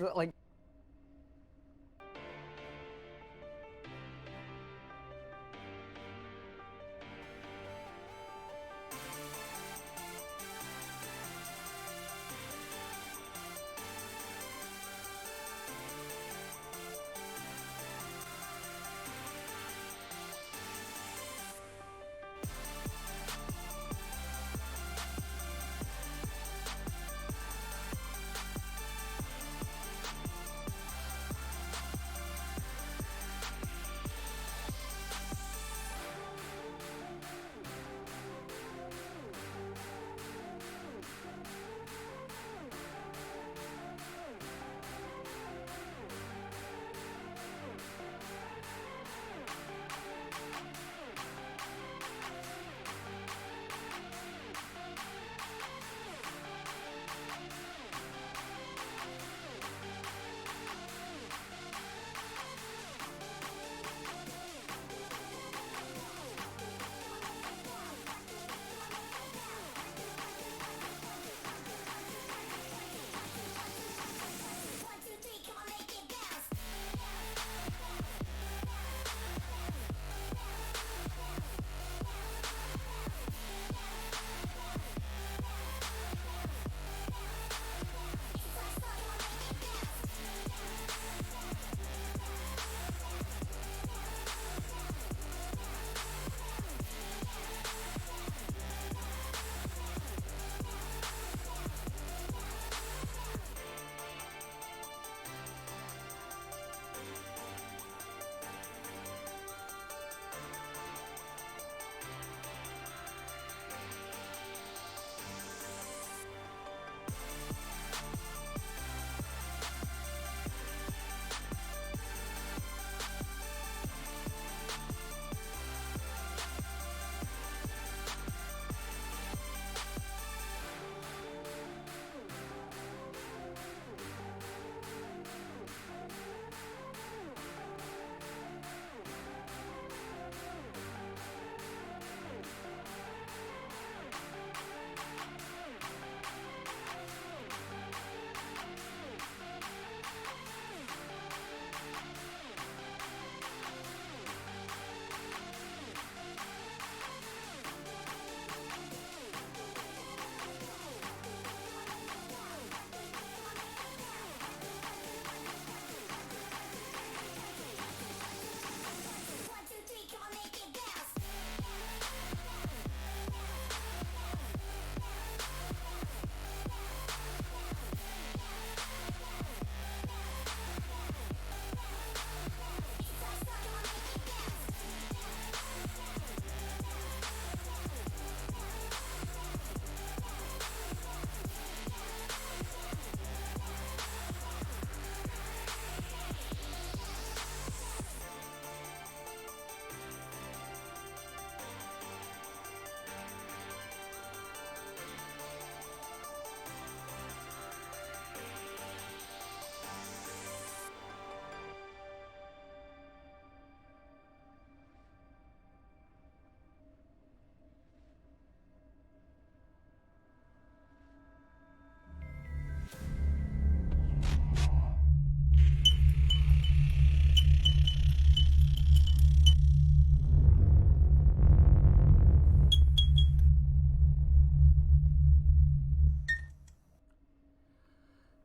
like...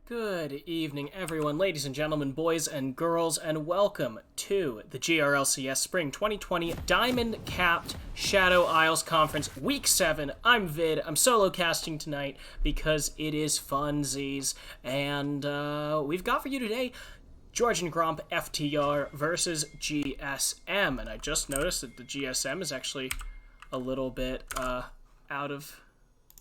Good evening, everyone, ladies and gentlemen, boys and girls, and welcome to the GRLCS Spring 2020 Diamond Capped Shadow Isles Conference Week 7. I'm Vid. I'm solo casting tonight because it is funsies, and we've got for you today Georgian Gromp FTR versus GSM, and I just noticed that the GSM is actually a little bit out of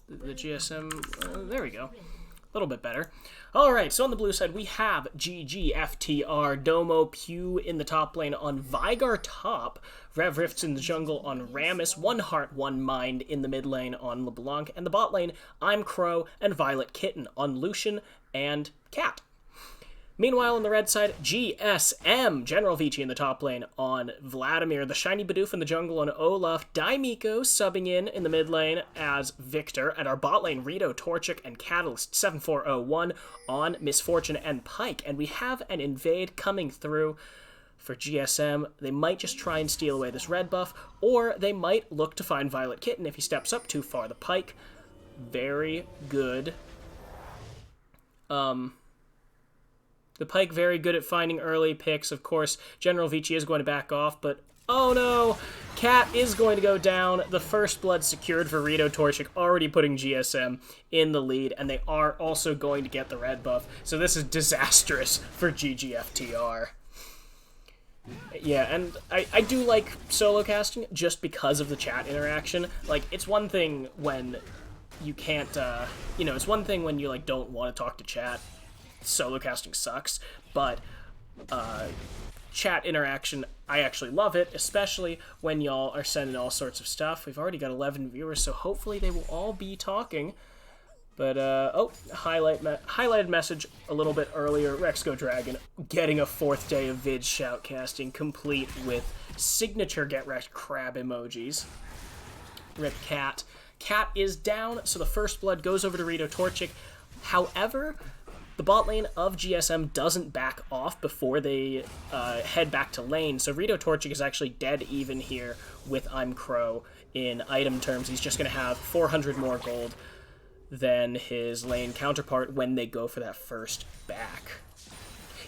the GSM. There we go. A little bit better. Alright, so on the blue side, we have GGFTR, Domo Pew in the top lane on Vigar top, Rev Rifts in the jungle on Rammus, One Heart, One Mind in the mid lane on LeBlanc, and the bot lane, I'm Crow and Violet Kitten on Lucian and Cat. Meanwhile, on the red side, GSM, General Vici in the top lane on Vladimir, the Shiny Bidoof in the jungle on Olaf, Daimiko subbing in the mid lane as Victor, and our bot lane, Rito, Torchic, and Catalyst 7401 on Misfortune and Pike. And we have an invade coming through for GSM. They might just try and steal away this red buff, or they might look to find Violet Kitten if he steps up too far. The Pike, very good. The Pike very good at finding early picks. Of course, General Vici is going to back off, but oh no! Cat is going to go down. The first blood secured for Rito Torchic, already putting GSM in the lead, and they are also going to get the red buff. So this is disastrous for GGFTR. Yeah, and I do like solo casting just because of the chat interaction. Like, it's one thing when you can't, it's one thing when you, like, don't want to talk to chat. Solo casting sucks, but chat interaction, I actually love it, especially when y'all are sending all sorts of stuff. We've already got 11 viewers, so hopefully they will all be talking. But, highlighted message a little bit earlier. Rexco Dragon getting a 4th day of vid shoutcasting, complete with signature get wrecked crab emojis. Rip Cat. Cat is down, so the first blood goes over to Rito Torchic. However, the bot lane of GSM doesn't back off before they head back to lane, so Rito Torchic is actually dead even here with I'm Crow in item terms. He's just going to have 400 more gold than his lane counterpart when they go for that first back.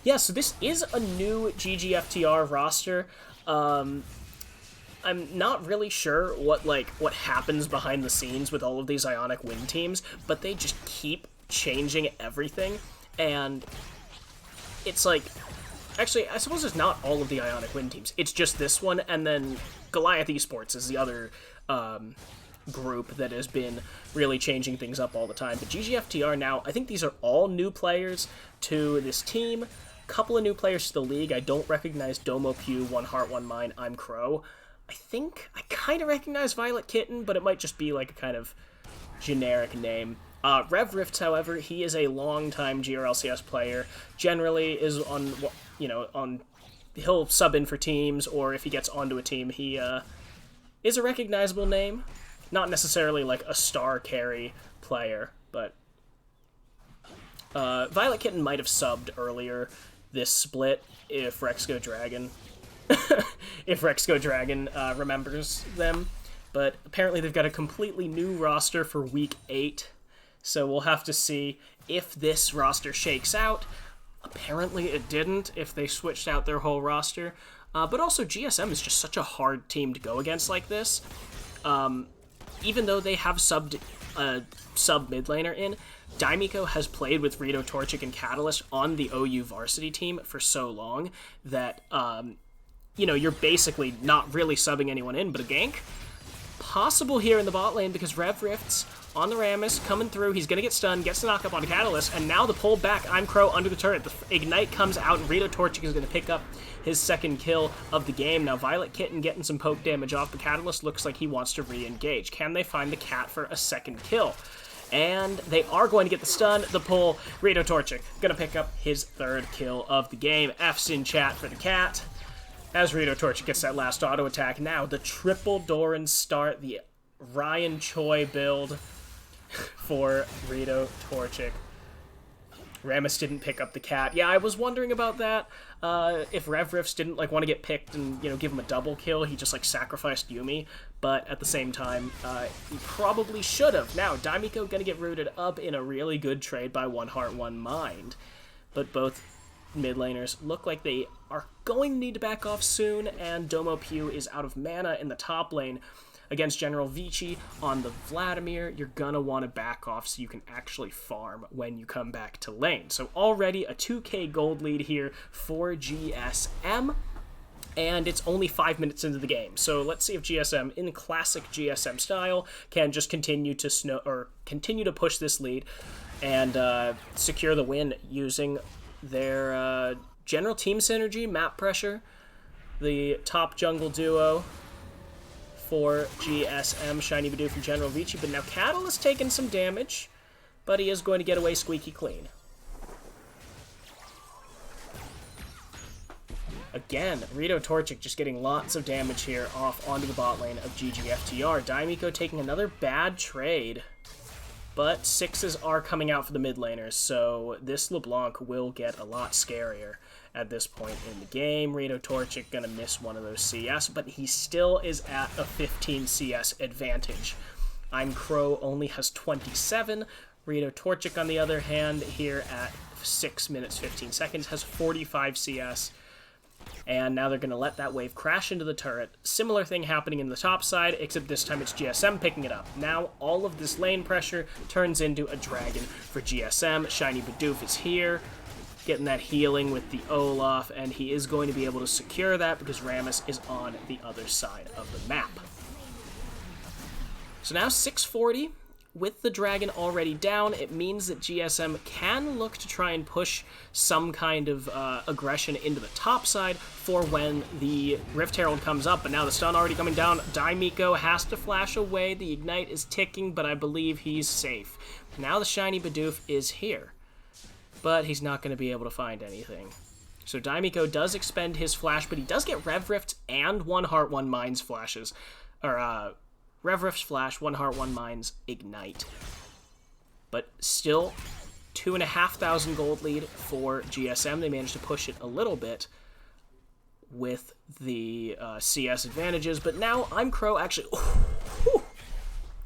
Yeah, so this is a new GGFTR roster. I'm not really sure what happens behind the scenes with all of these Ionic Win teams, but they just keep changing everything. And it's like, actually, I suppose it's not all of the Ionic Win teams. It's just this one, and then Goliath Esports is the other group that has been really changing things up all the time. But GGFTR now, I think these are all new players to this team. Couple of new players to the league. I don't recognize Domo Pew, One Heart, One Mind, I'm Crow. I think I kind of recognize Violet Kitten, but it might just be like a kind of generic name. Rev Rifts, however, he is a long-time GRLCS player. Generally is on, he'll sub in for teams, or if he gets onto a team, he is a recognizable name. Not necessarily like a star carry player, but Violet Kitten might have subbed earlier this split if Rexco Dragon remembers them. But apparently they've got a completely new roster for Week 8. So we'll have to see if this roster shakes out. Apparently it didn't, if they switched out their whole roster. But also GSM is just such a hard team to go against like this. Even though they have sub mid laner in, Daimiko has played with Rito, Torchic, and Catalyst on the OU varsity team for so long that, you're basically not really subbing anyone in but a gank. Possible here in the bot lane because Rev Rifts on the Rammus, coming through, he's going to get stunned, gets the knock up on Catalyst, and now the pull back, I'm Crow under the turret. The Ignite comes out, and Rito Torchic is going to pick up his second kill of the game. Now, Violet Kitten getting some poke damage off the Catalyst, looks like he wants to re-engage. Can they find the cat for a second kill? And they are going to get the stun, the pull. Rito Torchic going to pick up his third kill of the game. F's in chat for the cat. As Rito Torchic gets that last auto attack. Now, the triple Doran start, the Ryan Choi build for Rito Torchic. Rammus didn't pick up the cat. Yeah, I was wondering about that. If Rev Rifts didn't want to get picked and give him a double kill, he just sacrificed Yuumi. But at the same time, he probably should have. Now, Daimiko gonna get rooted up in a really good trade by One Heart, One Mind. But both mid laners look like they are going to need to back off soon, and Domo Pew is out of mana in the top lane. Against General Vici on the Vladimir, you're gonna want to back off so you can actually farm when you come back to lane. So already a 2k gold lead here for GSM, and it's only 5 minutes into the game. So let's see if GSM, in classic GSM style, can just continue to push this lead and secure the win using their general team synergy, map pressure, the top jungle duo for GSM, Shiny Bidoof and General Vici, but now Catalyst taking some damage, but he is going to get away squeaky clean. again, Rito Torchic just getting lots of damage here off onto the bot lane of GGFTR. Daimiko taking another bad trade. But 6s are coming out for the mid laners, so this LeBlanc will get a lot scarier at this point in the game. Rito Torchic gonna miss one of those CS, but he still is at a 15 CS advantage. I'm Crow only has 27. Rito Torchic, on the other hand, here at 6 minutes 15 seconds, has 45 CS. And now they're going to let that wave crash into the turret. Similar thing happening in the top side, except this time it's GSM picking it up. Now all of this lane pressure turns into a dragon for GSM. Shiny Bidoof is here, getting that healing with the Olaf, and he is going to be able to secure that because Rammus is on the other side of the map. So now 640. With the dragon already down, it means that GSM can look to try and push some kind of aggression into the top side for when the Rift Herald comes up. But now the stun already coming down. Daimiko has to flash away. The Ignite is ticking, but I believe he's safe. Now the Shiny Bidoof is here, but he's not going to be able to find anything. So Daimiko does expend his flash, but he does get Rev Rift and 1 Heart, 1 Minds flashes. Or, Rev Rift's flash, 1 Heart, 1 Minds, Ignite. But still, 2,500 gold lead for GSM. They managed to push it a little bit with the CS advantages. But now I'm Crow actually...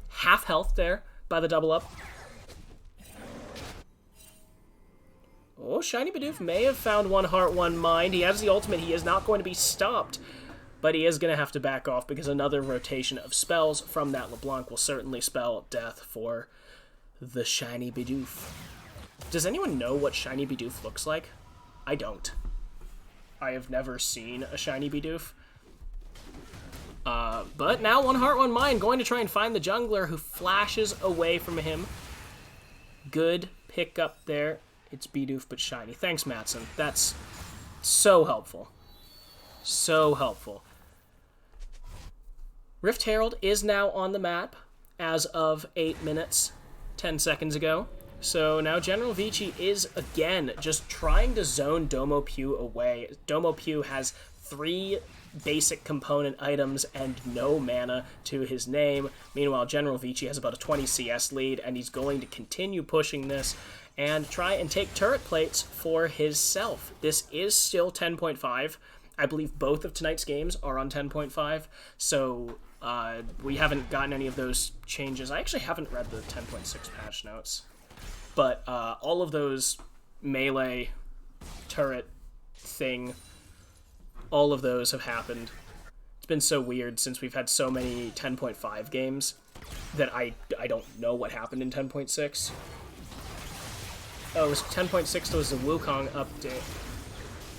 half health there by the double up. Oh, Shiny Bidoof may have found 1 Heart, 1 Mind. He has the ultimate. He is not going to be stopped. But he is going to have to back off because another rotation of spells from that LeBlanc will certainly spell death for the Shiny Bidoof. Does anyone know what Shiny Bidoof looks like? I don't. I have never seen a Shiny Bidoof. But now 1 Heart, 1 Mind going to try and find the jungler who flashes away from him. Good pickup there. It's Bidoof but shiny. Thanks, Matson. That's so helpful. So helpful. Rift Herald is now on the map as of 8 minutes, 10 seconds ago. So now General Vici is, again, just trying to zone Domo Pew away. Domo Pew has 3 basic component items and no mana to his name. Meanwhile, General Vici has about a 20 CS lead, and he's going to continue pushing this and try and take turret plates for himself. This is still 10.5. I believe both of tonight's games are on 10.5, so we haven't gotten any of those changes. I actually haven't read the 10.6 patch notes, but all of those melee turret thing, all of those have happened. It's been so weird since we've had so many 10.5 games that I don't know what happened in 10.6. Oh, it was 10.6 was the Wukong update.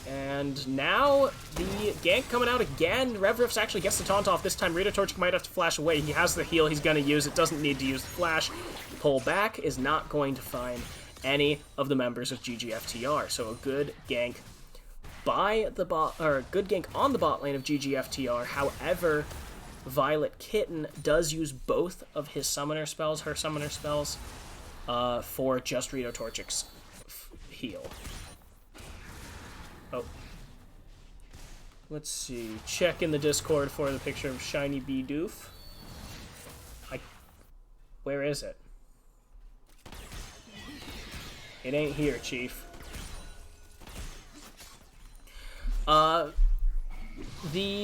And now the gank coming out again. Rev Rift actually gets the taunt off this time. Rito Torchic might have to flash away. He has the heal he's going to use. It doesn't need to use the flash. Pull back is not going to find any of the members of GGFTR. So a good gank by the bot, or a good gank on the bot lane of GGFTR. However, Violet Kitten does use both of his summoner spells, her summoner spells, for just Rito Torchic's heal. Oh. Let's see. Check in the Discord for the picture of Shiny Bidoof. Where is it? It ain't here, Chief. The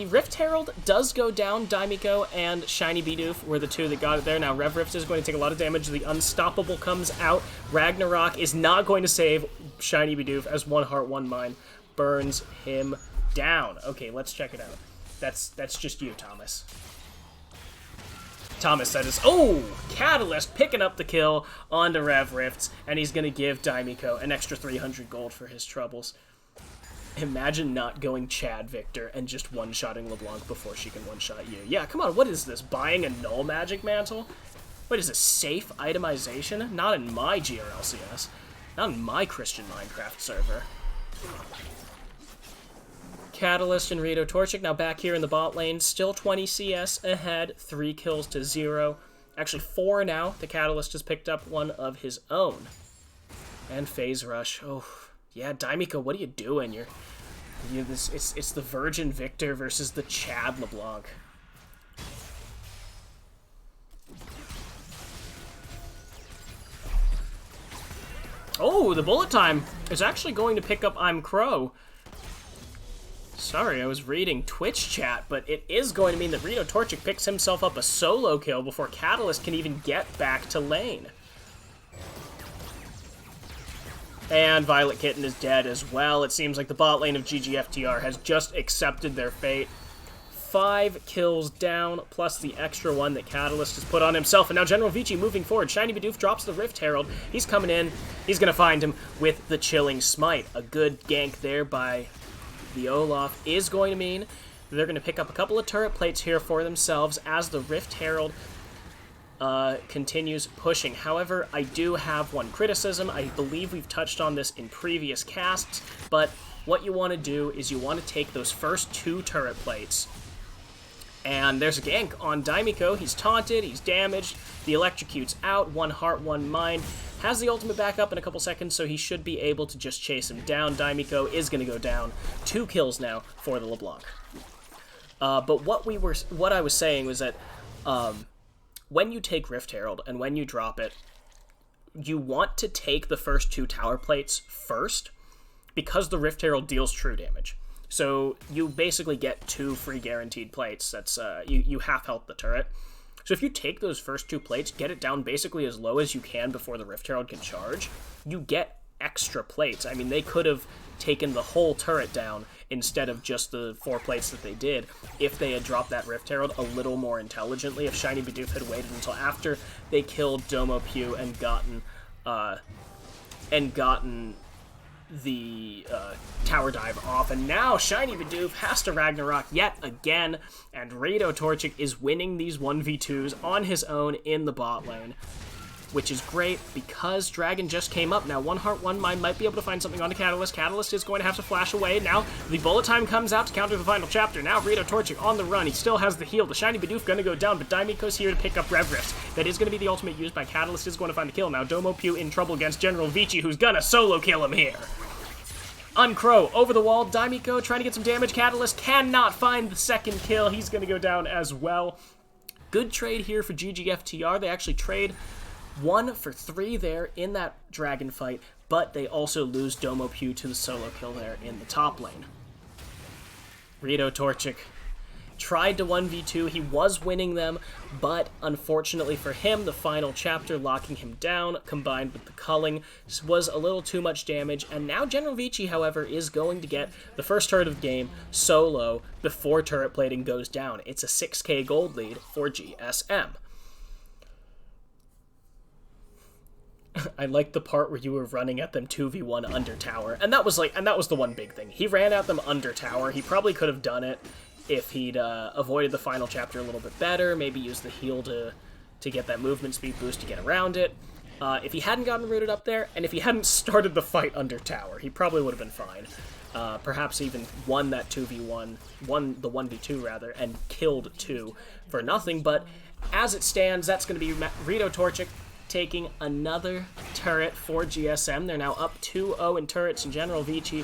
Rift Herald does go down. Daimiko and Shiny Bidoof were the two that got it there. Now Rev Rift is going to take a lot of damage. The Unstoppable comes out. Ragnarok is not going to save Shiny Bidoof as 1 Heart, 1 Mind burns him down. Okay, let's check it out. That's just you, Thomas. Thomas says, oh, Catalyst picking up the kill onto Rev Rifts, and he's going to give Daimiko an extra 300 gold for his troubles. Imagine not going Chad Victor and just one-shotting LeBlanc before she can one-shot you. Yeah, come on, what is this? Buying a null magic mantle? What is this, safe itemization? Not in my GRLCS. Not in my Christian Minecraft server. Catalyst and Rito Torchic now back here in the bot lane. Still 20 CS ahead, 3 kills to 0. Actually 4 now. The Catalyst has picked up one of his own. And Phase Rush. Oh, yeah, Daimiko, what are you doing? You're Yeah, it's the Virgin Victor versus the Chad LeBlanc. Oh, the bullet time is actually going to pick up I'm Crow. Sorry, I was reading Twitch chat, but it is going to mean that Rito Torchic picks himself up a solo kill before Catalyst can even get back to lane. And Violet Kitten is dead as well. It seems like the bot lane of GGFTR has just accepted their fate. 5 kills down, plus the extra one that Catalyst has put on himself. And now General Vici moving forward. Shiny Bidoof drops the Rift Herald. He's coming in. He's going to find him with the Chilling Smite. A good gank there by the Olaf is going to mean they're going to pick up a couple of turret plates here for themselves as the Rift Herald continues pushing. However, I do have one criticism. I believe we've touched on this in previous casts, but what you want to do is you want to take those first 2 turret plates. And there's a gank on Daimiko. He's taunted, he's damaged, the electrocute's out, 1 heart, 1 mind. Has the ultimate back up in a couple seconds, so he should be able to just chase him down. Daimiko is going to go down. 2 kills now for the LeBlanc. But what I was saying was that when you take Rift Herald and when you drop it, you want to take the first 2 tower plates first, because the Rift Herald deals true damage. So you basically get 2 free guaranteed plates. That's you half health the turret. So if you take those first 2 plates, get it down basically as low as you can before the Rift Herald can charge, you get extra plates. I mean, they could have taken the whole turret down instead of just the 4 plates that they did if they had dropped that Rift Herald a little more intelligently, if Shiny Bidoof had waited until after they killed Domo Pew and gotten the tower dive off. And now Shiny Bidoof has to Ragnarok yet again, and Rito Torchic is winning these 1v2s on his own in the bot lane, which is great because Dragon just came up. Now 1 heart, 1 mind might be able to find something on the Catalyst. Catalyst is going to have to flash away. Now the bullet time comes out to counter the final chapter. Now Rito Torchic on the run. He still has the heal. The Shiny Bidoof going to go down, but Daimiko's here to pick up Rev Rift. That is going to be the ultimate used by Catalyst. Is going to find the kill. Now Domo Pew in trouble against General Vici, who's going to solo kill him here. Uncrow over the wall. Daimiko trying to get some damage. Catalyst cannot find the second kill. He's going to go down as well. Good trade here for GGFTR. They actually trade 1 for 3 there in that dragon fight, but they also lose Domo Pew to the solo kill there in the top lane. Rito Torchic tried to 1v2. He was winning them, but unfortunately for him, the final chapter locking him down, combined with the culling, was a little too much damage. And now General Vici, however, is going to get the first turret of the game solo before turret plating goes down. It's a 6k gold lead for GSM. I like the part where you were running at them 2v1 under tower, and that was the one big thing. He ran at them under tower. He probably could have done it if he'd avoided the final chapter a little bit better, maybe use the heal to get that movement speed boost to get around it. If he hadn't gotten rooted up there, and if he hadn't started the fight under tower, he probably would have been fine. Perhaps even won that 2v1, won the 1v2 rather, and killed 2 for nothing. But as it stands, that's going to be Rito Torchic taking another turret for GSM. They're now up 2-0 in turrets, and General Vici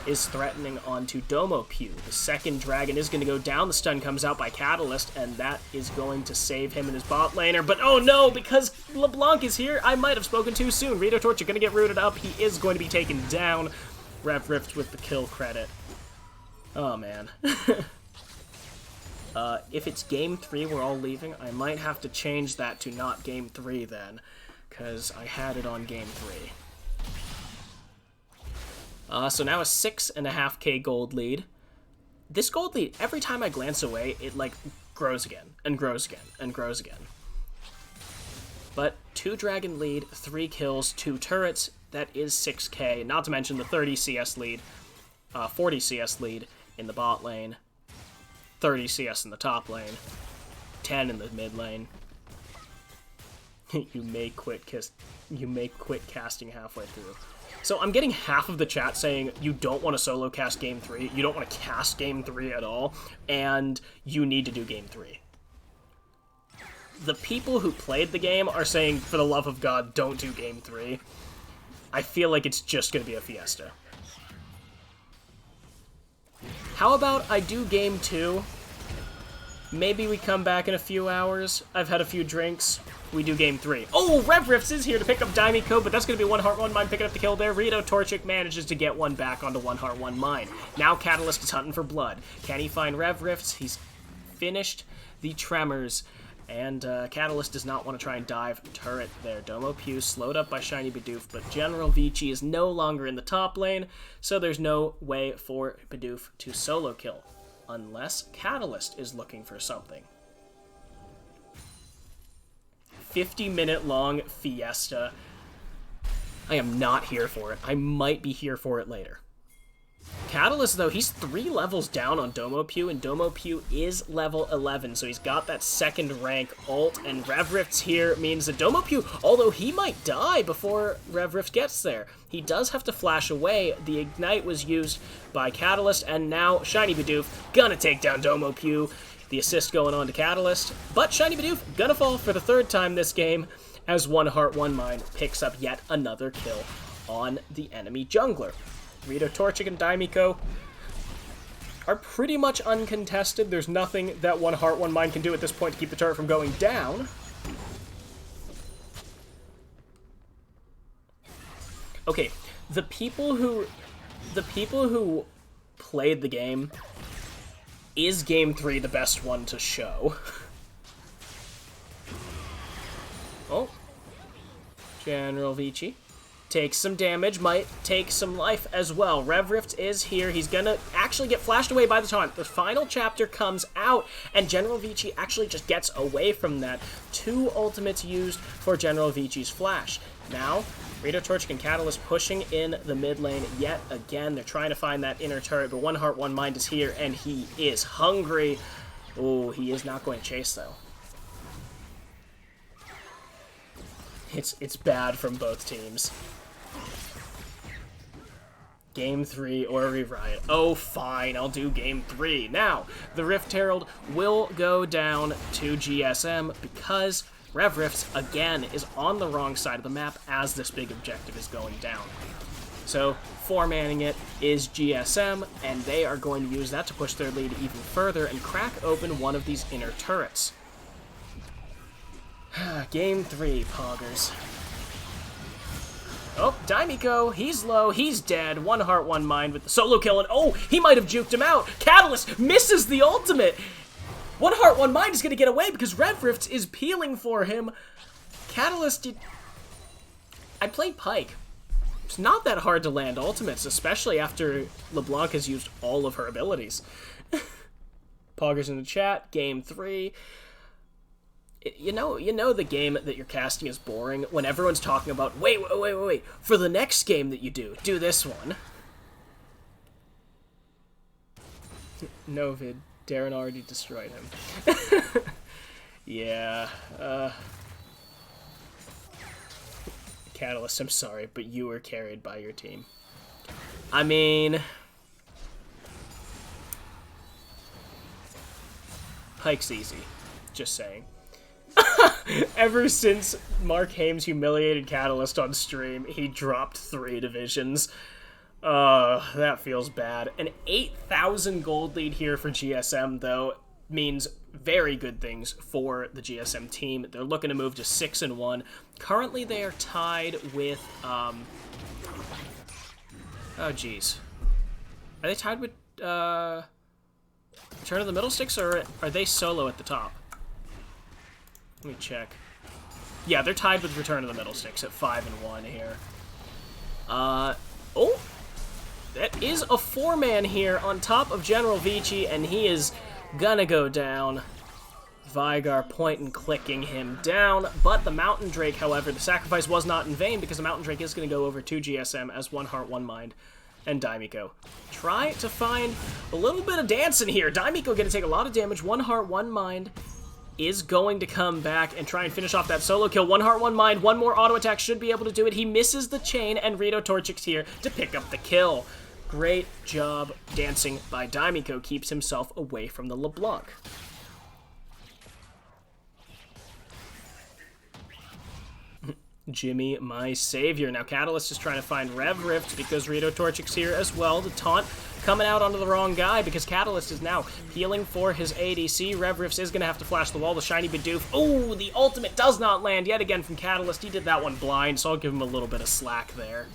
is threatening onto Domo Pew. The second dragon is going to go down. The stun comes out by Catalyst, and that is going to save him in his bot laner. But oh no, because LeBlanc is here, I might have spoken too soon. Rito Torchic going to get rooted up. He is going to be taken down. Rev Rift with the kill credit. Oh man. If it's game 3 we're all leaving, I might have to change that to not game 3 then, because I had it on game 3. So now a 6.5k gold lead. This gold lead, every time I glance away, it like grows again, and grows again, and grows again. But 2 dragon lead, 3 kills, 2 turrets, that is 6k, not to mention the 30 CS lead, 40 CS lead in the bot lane, 30 CS in the top lane, 10 in the mid lane. You may quit casting halfway through. So I'm getting half of the chat saying you don't want to solo cast game 3, you don't want to cast game 3 at all, and you need to do game 3. The people who played the game are saying, for the love of God, don't do game 3. I feel like it's just going to be a fiesta. How about I do game 2? Maybe we come back in a few hours. I've had a few drinks. We do game 3. Oh, Rev Rifts is here to pick up Daimiko, but that's going to be 1 heart, 1 mind picking up the kill there. Rito Torchic manages to get one back onto 1 heart, 1 mind. Now Catalyst is hunting for blood. Can he find Rev Rifts? He's finished the Tremors, and Catalyst does not want to try and dive turret there. Domo Pew slowed up by Shiny Bidoof, but General Vici is no longer in the top lane, so there's no way for Bidoof to solo kill. Unless Catalyst is looking for something. 50-minute long fiesta. I am not here for it. I might be here for it later. Catalyst, though, he's 3 levels down on Domo Pew, and Domo Pew is level 11, so he's got that 2nd rank ult, and Rev Rifts here means that Domo Pew, although he might die before Rev Rift gets there, he does have to flash away. The Ignite was used by Catalyst, and now Shiny Bidoof gonna take down Domo Pew. The assist going on to Catalyst, but Shiny Bidoof gonna fall for the 3rd time this game, as 1 heart, 1 mind picks up yet another kill on the enemy jungler. Rito Torchic and Daimiko are pretty much uncontested. There's nothing that 1 heart, 1 mind can do at this point to keep the turret from going down. Okay, the people who played the game, is game 3 the best one to show? Oh, General Vici takes some damage, might take some life as well. Rev Rift is here. He's gonna actually get flashed away by the time the final chapter comes out, and General Vici actually just gets away from that. 2 ultimates used for General Vici's flash. Now, Rito Torchic and Catalyst pushing in the mid lane yet again. They're trying to find that inner turret, but 1 heart, 1 mind is here, and he is hungry. Oh, he is not going to chase, though. It's bad from both teams. Game 3 or a rewrite. Oh, fine, I'll do game 3. Now, the Rift Herald will go down to GSM because Rev Rifts, again, is on the wrong side of the map as this big objective is going down. So, 4-manning it is GSM, and they are going to use that to push their lead even further and crack open one of these inner turrets. Game 3, Poggers. Oh, Daimiko, he's low, he's dead. 1 heart, 1 mind with the solo kill, and oh, he might have juked him out. Catalyst misses the ultimate. 1 heart, 1 mind is going to get away because Rev Rift is peeling for him. Catalyst did... I played Pyke. It's not that hard to land ultimates, especially after LeBlanc has used all of her abilities. Poggers in the chat, game 3. You know the game that you're casting is boring when everyone's talking about, wait, for the next game that you do this one. No, Vid. Darren already destroyed him. Yeah, Catalyst, I'm sorry, but you were carried by your team. I mean... Pyke's easy. Just saying. Ever since Mark Hames humiliated Catalyst on stream, he dropped 3 divisions. That feels bad. An 8,000 gold lead here for GSM, though, means very good things for the GSM team. They're looking to move to 6-1. Currently, they are tied with, oh, geez. Are they tied with, Return of the Middle Sticks, or are they solo at the top? Let me check. Yeah, they're tied with Return of the Middle Sticks at 5-1 here. Oh! That is a 4-man here on top of General Vici, and he is gonna go down. Vigar point and clicking him down, but the Mountain Drake, however, the sacrifice was not in vain because the Mountain Drake is gonna go over to GSM as 1 heart, 1 mind, and Daimiko. Try to find a little bit of dancing here. Daimiko gonna take a lot of damage. 1 heart, 1 mind is going to come back and try and finish off that solo kill. 1 heart, 1 mind. 1 more auto attack should be able to do it. He misses the chain, and Rito Torchic's here to pick up the kill. Great job dancing by Daimiko. Keeps himself away from the LeBlanc. Jimmy, my savior. Now Catalyst is trying to find Rev Rift because Rito Torchic's here as well to taunt coming out onto the wrong guy because Catalyst is now healing for his ADC. Revrifs is going to have to flash the wall. The Shiny Bidoof. Oh, the ultimate does not land yet again from Catalyst. He did that one blind, so I'll give him a little bit of slack there.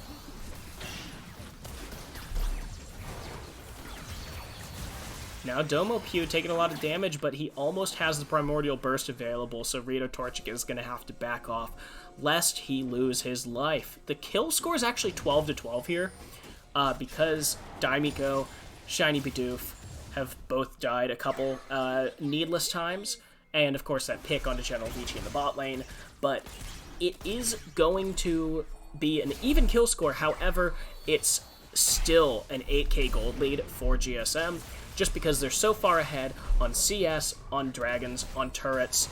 Now, Domo Pew taking a lot of damage, but he almost has the Primordial Burst available, so Rito Torchic is going to have to back off, lest he lose his life. The kill score is actually 12-12 here, because Daimiko, Shiny Bidoof have both died a couple needless times, and of course that pick onto General Vici in the bot lane, but it is going to be an even kill score. However, it's still an 8k gold lead for GSM, just because they're so far ahead on CS, on dragons, on turrets.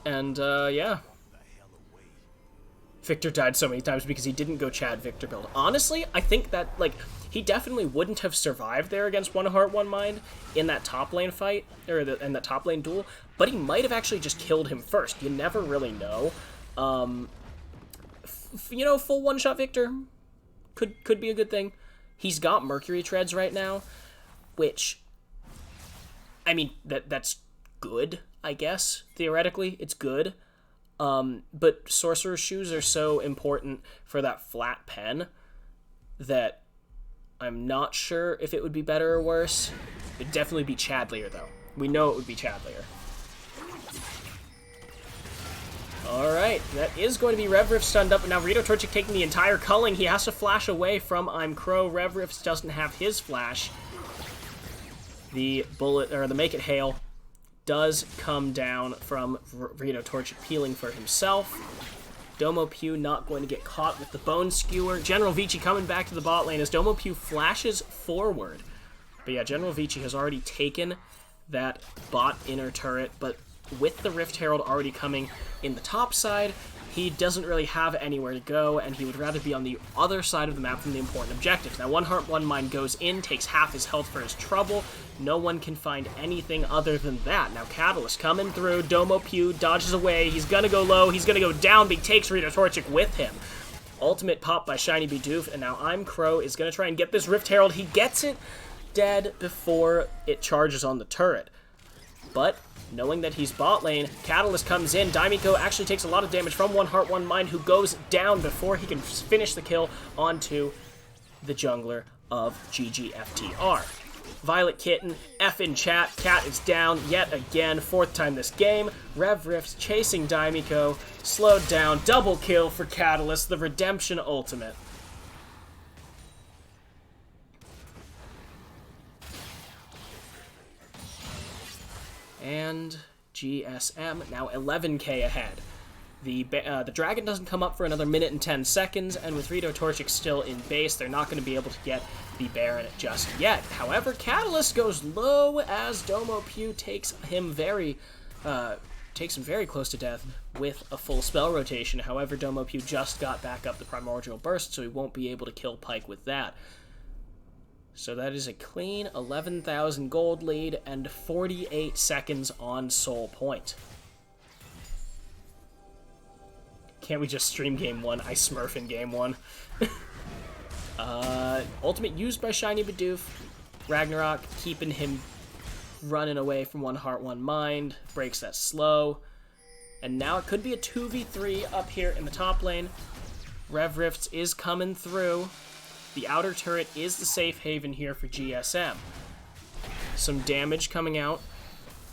And, yeah. Victor died so many times because he didn't go Chad Victor build. Honestly, I think that, like, he definitely wouldn't have survived there against One Heart, One Mind in that top lane fight, or in that top lane duel, but he might have actually just killed him first. You never really know. You know, full one-shot Victor could be a good thing. He's got Mercury Treads right now, which, I mean, that's good, I guess, theoretically. It's good. But Sorcerer's Shoes are so important for that flat pen that I'm not sure if it would be better or worse. It'd definitely be Chadlier, though. We know it would be Chadlier. Alright, that is going to be Revrif stunned up, and now Rito Torchic taking the entire culling. He has to flash away from I'm Crow. Revrif doesn't have his flash. The bullet, or the Make It Hail, does come down from Rito Torchic peeling for himself. Domo Pew not going to get caught with the Bone Skewer. General Vici coming back to the bot lane as Domo Pew flashes forward. But yeah, General Vici has already taken that bot inner turret, but with the Rift Herald already coming in the top side, he doesn't really have anywhere to go, and he would rather be on the other side of the map from the important objectives. Now, One Heart, One Mind goes in, takes half his health for his trouble. No one can find anything other than that. Now, Catalyst coming through. Domo Pew dodges away. He's going to go low. He's going to go down, but he takes Rito Torchic with him. Ultimate pop by Shiny Bidoof, and now I'm Crow is going to try and get this Rift Herald. He gets it dead before it charges on the turret. But knowing that he's bot lane, Catalyst comes in. Daimiko actually takes a lot of damage from One Heart, One Mind, who goes down before he can finish the kill onto the jungler of GGFTR. Violet Kitten, F in chat. Cat is down yet again, 4th time this game. Revrif's chasing Daimiko, slowed down, double kill for Catalyst, the Redemption Ultimate. And GSM now 11k ahead. The dragon doesn't come up for another minute and 10 seconds, and with Rito Torchic still in base, they're not going to be able to get the Baron just yet. However, Catalyst goes low as Domo Pew takes him very close to death with a full spell rotation. However, Domo Pew just got back up the Primordial Burst, so he won't be able to kill Pyke with that. So that is a clean 11,000 gold lead and 48 seconds on Soul Point. Can't we just stream game 1? I smurf in game 1. Ultimate used by Shiny Bidoof. Ragnarok keeping him running away from One Heart, One Mind. Breaks that slow. And now it could be a 2v3 up here in the top lane. Revrifts is coming through. The outer turret is the safe haven here for GSM. Some damage coming out.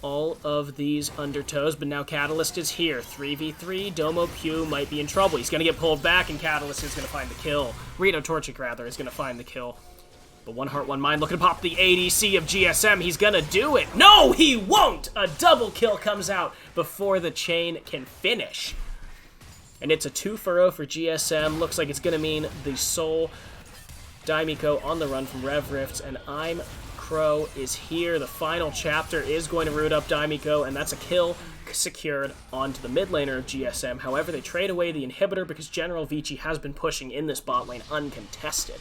All of these undertows, but now Catalyst is here. 3v3, Domo Pew might be in trouble. He's going to get pulled back, and Catalyst is going to find the kill. Rito Torchic, rather, is going to find the kill. But One Heart, One Mind looking to pop the ADC of GSM. He's going to do it. No, he won't! A double kill comes out before the chain can finish. And it's a 2-for-0 for GSM. Looks like it's going to mean the Soul Daimiko on the run from Revrifts, and I'm Crow is here. The final chapter is going to root up Daimiko, and that's a kill secured onto the mid laner of GSM. However, they trade away the inhibitor because General Vici has been pushing in this bot lane uncontested.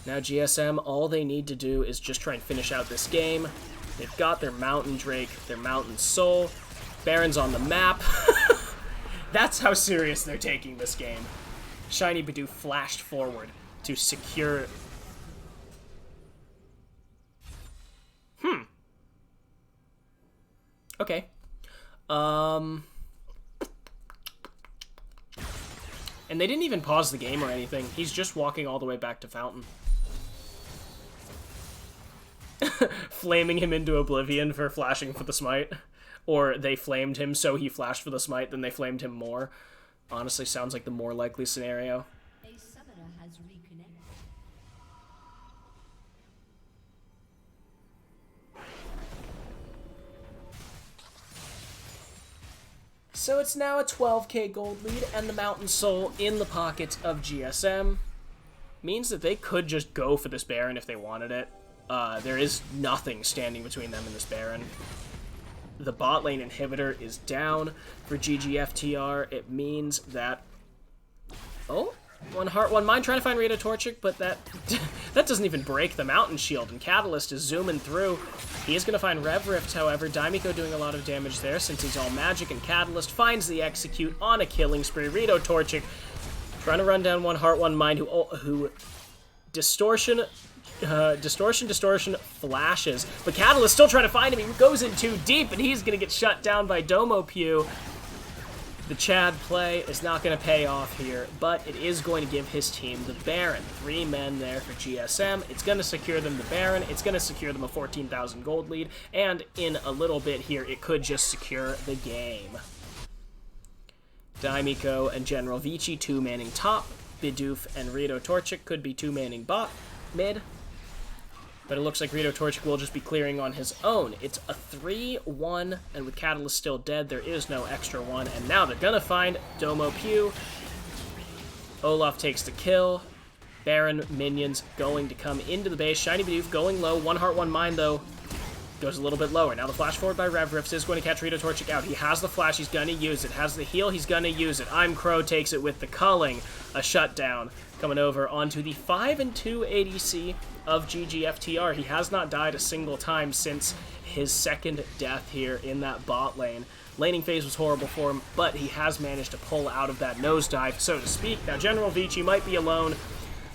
Now GSM, all they need to do is just try and finish out this game. They've got their Mountain Drake, their Mountain Soul. Baron's on the map. That's how serious they're taking this game. Shiny Bidoof flashed forward to secure... Okay. And they didn't even pause the game or anything. He's just walking all the way back to Fountain. Flaming him into oblivion for flashing for the smite. Or they flamed him, so he flashed for the smite, then they flamed him more. Honestly, sounds like the more likely scenario. A summoner has reconnected. So it's now a 12k gold lead, and the Mountain Soul in the pockets of GSM means that they could just go for this Baron if they wanted it. There is nothing standing between them and this Baron. The bot lane inhibitor is down for GGFTR. It means that... Oh, one heart, one mind, trying to find Rita Torchic, but that doesn't even break the Mountain Shield, and Catalyst is zooming through. He is going to find Rev Rift, however. Daimiko doing a lot of damage there since he's all magic, and Catalyst finds the execute on a killing spree. Rita Torchic trying to run down one heart, one mind, who Distortion flashes, but Catalyst still trying to find him. He goes in too deep, and he's going to get shut down by Domo Pew. The Chad play is not going to pay off here, but it is going to give his team the Baron. 3 men there for GSM. It's going to secure them the Baron. It's going to secure them a 14,000 gold lead, and in a little bit here, it could just secure the game. Daimiko and General Vici 2-manning top. Bidoof and Rito Torchic could be 2-manning bot mid. But it looks like Rito Torchic will just be clearing on his own. It's a 3-1, and with Catalyst still dead, there is no extra one. And now they're gonna find Domo Pew. Olaf takes the kill. Baron minions going to come into the base. Shiny Bidoof going low. One heart, one mind, though. Goes a little bit lower. Now the flash forward by Rev Rift is going to catch Rito Torchic out. He has the flash. He's going to use it. Has the heal. He's going to use it. I'm Crow takes it with the culling. A shutdown coming over onto the 5-2 ADC of GGFTR. He has not died a single time since his second death here in that bot lane. Laning phase was horrible for him, but he has managed to pull out of that nosedive, so to speak. Now General Vici might be alone.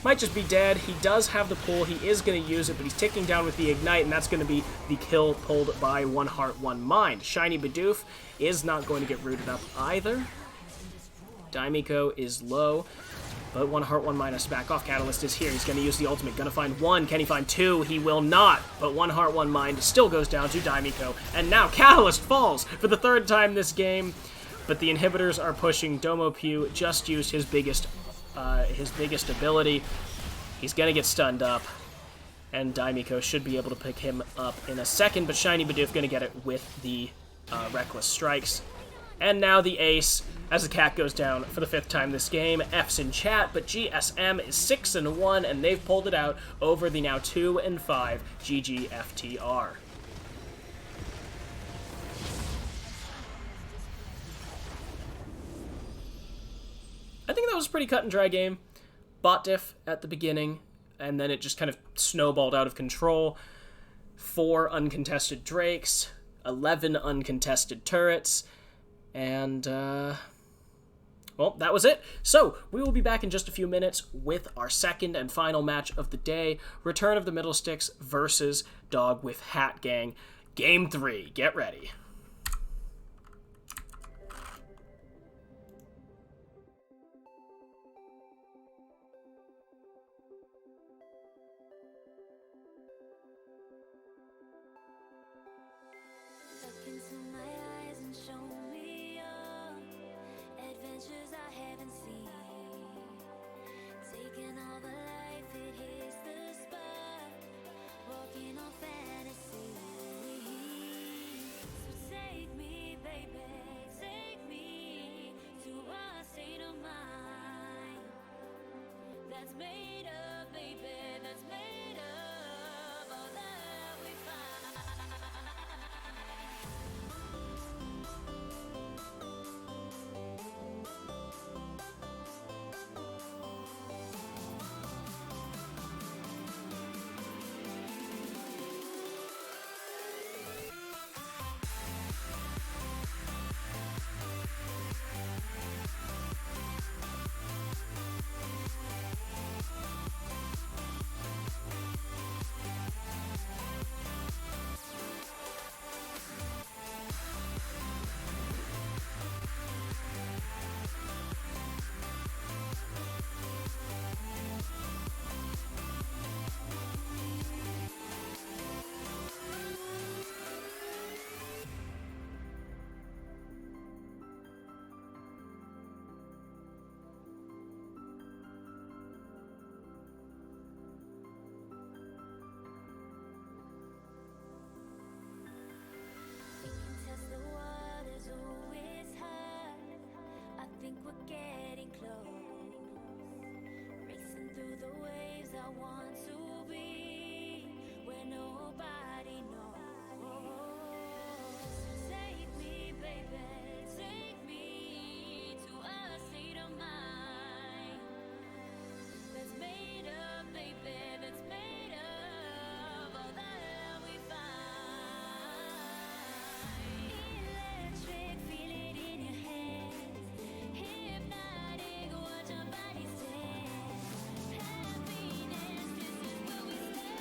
Might just be dead. He does have the pull. He is going to use it, but he's ticking down with the Ignite, and that's going to be the kill pulled by one heart, one mind. Shiny Bidoof is not going to get rooted up either. Daimiko is low, but one heart, one mind has to back off. Catalyst is here. He's going to use the ultimate. Going to find one. Can he find two? He will not, but one heart, one mind still goes down to Daimiko, and now Catalyst falls for the 3rd time this game, but the inhibitors are pushing. Domo Pew just used his biggest ability. He's gonna get stunned up, and Daimiko should be able to pick him up in a second, but Shiny Bidoof gonna get it with the Reckless Strikes. And now the ace, as the cat goes down for the 5th time this game. F's in chat, but GSM is 6-1, and they've pulled it out over the now 2-5 GGFTR. I think that was a pretty cut and dry game. Bot diff at the beginning, and then it just kind of snowballed out of control. 4 uncontested Drakes, 11 uncontested turrets, and, well, that was it. So, we will be back in just a few minutes with our second and final match of the day. Return of the Middlesticks versus Dog with Hat Gang. Game 3. Get ready. the waves I want to be, where nobody knows. Take me, baby, take me to a state of mind that's made of, baby, that's made of all that we find. Electric, feel it in your hands. Hypnotic, watch our bodies dance. Happiness, this is where we stay.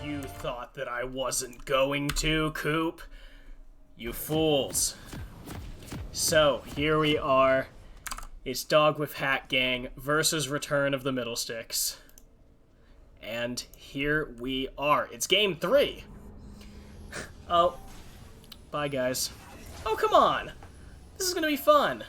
You thought that I wasn't going to, Coop? You fools. So, here we are. It's Dog with Hat Gang versus Return of the Middlesticks. And here we are. It's game 3. Oh. Bye, guys. Oh, come on. This is gonna be fun.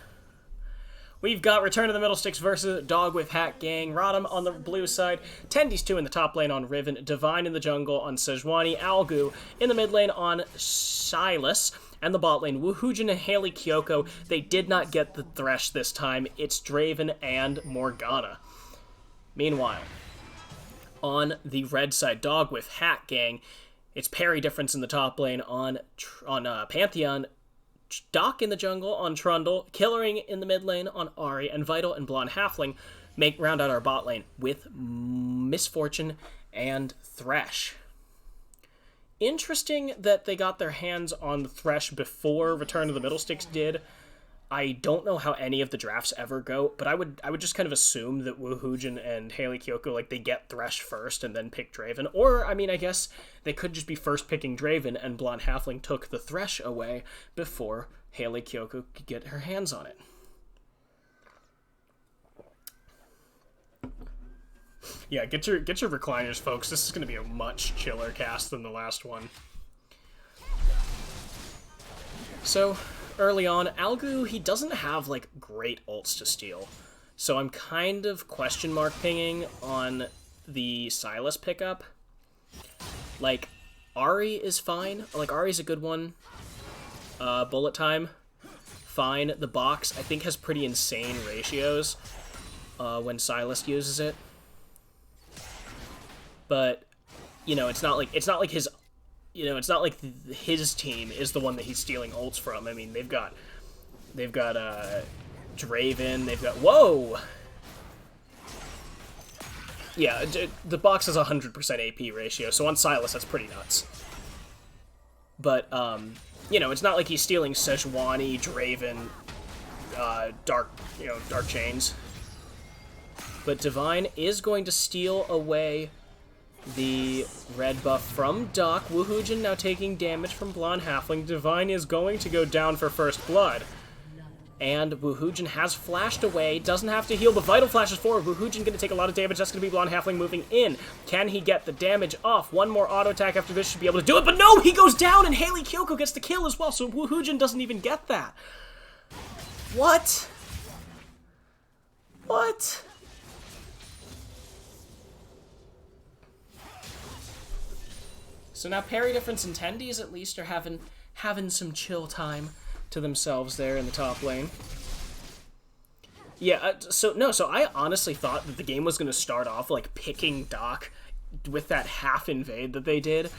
We've got Return of the Middlesticks versus Dog with Hat Gang. Rodham on the blue side, Tendies 2 in the top lane on Riven, Divine in the jungle on Sejuani, Algu in the mid lane on Silas, and the bot lane, Woohoojin and Haley Kyoko. They did not get the Thresh this time. It's Draven and Morgana. Meanwhile, on the red side, Dog with Hat Gang, it's parry difference in the top lane on Pantheon, Doc in the jungle on Trundle, Killering in the mid lane on Ahri, and Vital and Blonde Halfling round out our bot lane with Misfortune and Thresh. Interesting that they got their hands on the Thresh before Return of the Middlesticks did. I don't know how any of the drafts ever go, but I would just kind of assume that Woohoojin and Haley Kyoko, like, they get Thresh first and then pick Draven. Or, I mean, I guess they could just be first picking Draven and Blonde Halfling took the Thresh away before Haley Kyoko could get her hands on it. Yeah, get your recliners, folks. This is going to be a much chiller cast than the last one. So, early on, Algu, he doesn't have, like, great ults to steal. So I'm kind of question mark pinging on the Silas pickup. Like, Ari is fine. Like, Ari's a good one. Bullet time, fine. The box, I think, has pretty insane ratios when Sylas uses it. But, you know, it's not like his, you know, it's not like his team is the one that he's stealing ults from. I mean, they've got Draven, they've got, whoa! Yeah, the box has 100% AP ratio, so on Sylas, that's pretty nuts. But, you know, it's not like he's stealing Sejuani, Draven, Dark Chains. But Divine is going to steal away the red buff from Doc. Woohoojin now taking damage from Blonde Halfling. Divine is going to go down for first blood. And Woohoojin has flashed away, doesn't have to heal, but Vital flashes forward. Woohoojin going to take a lot of damage. That's going to be Blonde Halfling moving in. Can he get the damage off? One more auto attack after this should be able to do it, but no! He goes down, and Haley Kyoko gets the kill as well, so Woohoojin doesn't even get that. What? What? So now Parry Difference and Tendies at least are having some chill time to themselves there in the top lane. Yeah, so I honestly thought that the game was going to start off, like, picking Doc with that half invade that they did.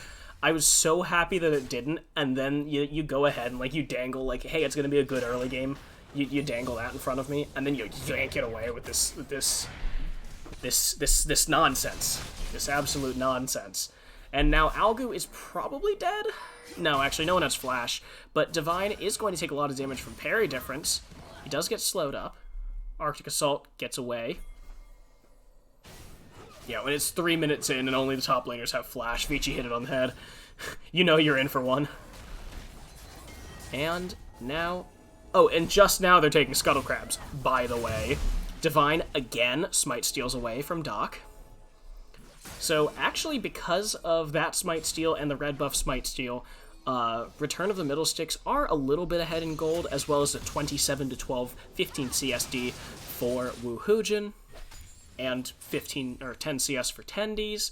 I was so happy that it didn't, and then you go ahead and, like, you dangle, like, hey, it's going to be a good early game. You dangle that in front of me, and then you yank it away with this nonsense. This absolute nonsense. And now Algu is probably dead? No, actually, no one has Flash. But Divine is going to take a lot of damage from Parry Difference. He does get slowed up. Arctic Assault gets away. Yeah, when it's 3 minutes in and only the top laners have Flash, Vici hit it on the head. You know you're in for one. And now... Oh, and just now they're taking Scuttle Crabs, by the way. Divine, again, Smite steals away from Doc. So, actually, because of that Smite Steal and the red buff Smite Steal, Return of the Middle Sticks are a little bit ahead in gold, as well as a 27-12, 15 CSD for Woohoojin, and 10 CS for Tendies.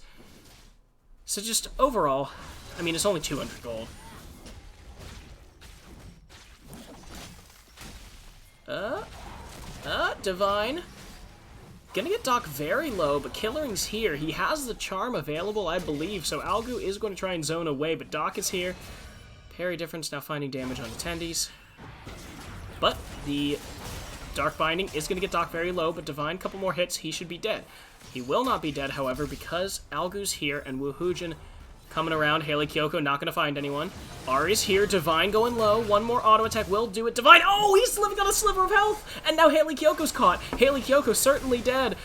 So just overall, I mean, it's only 200 gold. Divine. Gonna get Doc very low, but Killering's here. He has the charm available, I believe, so Algu is going to try and zone away, but Doc is here. Parry Difference now finding damage on the Tendies. But the Dark Binding is going to get Doc very low, but Divine, couple more hits, he should be dead. He will not be dead, however, because Algu's here and Woohoojin coming around. Haley Kyoko not going to find anyone. Ari's here. Divine going low. One more auto attack will do it. Divine, oh, he's living on a sliver of health. And now Haley Kyoko's caught. Haley Kyoko certainly dead.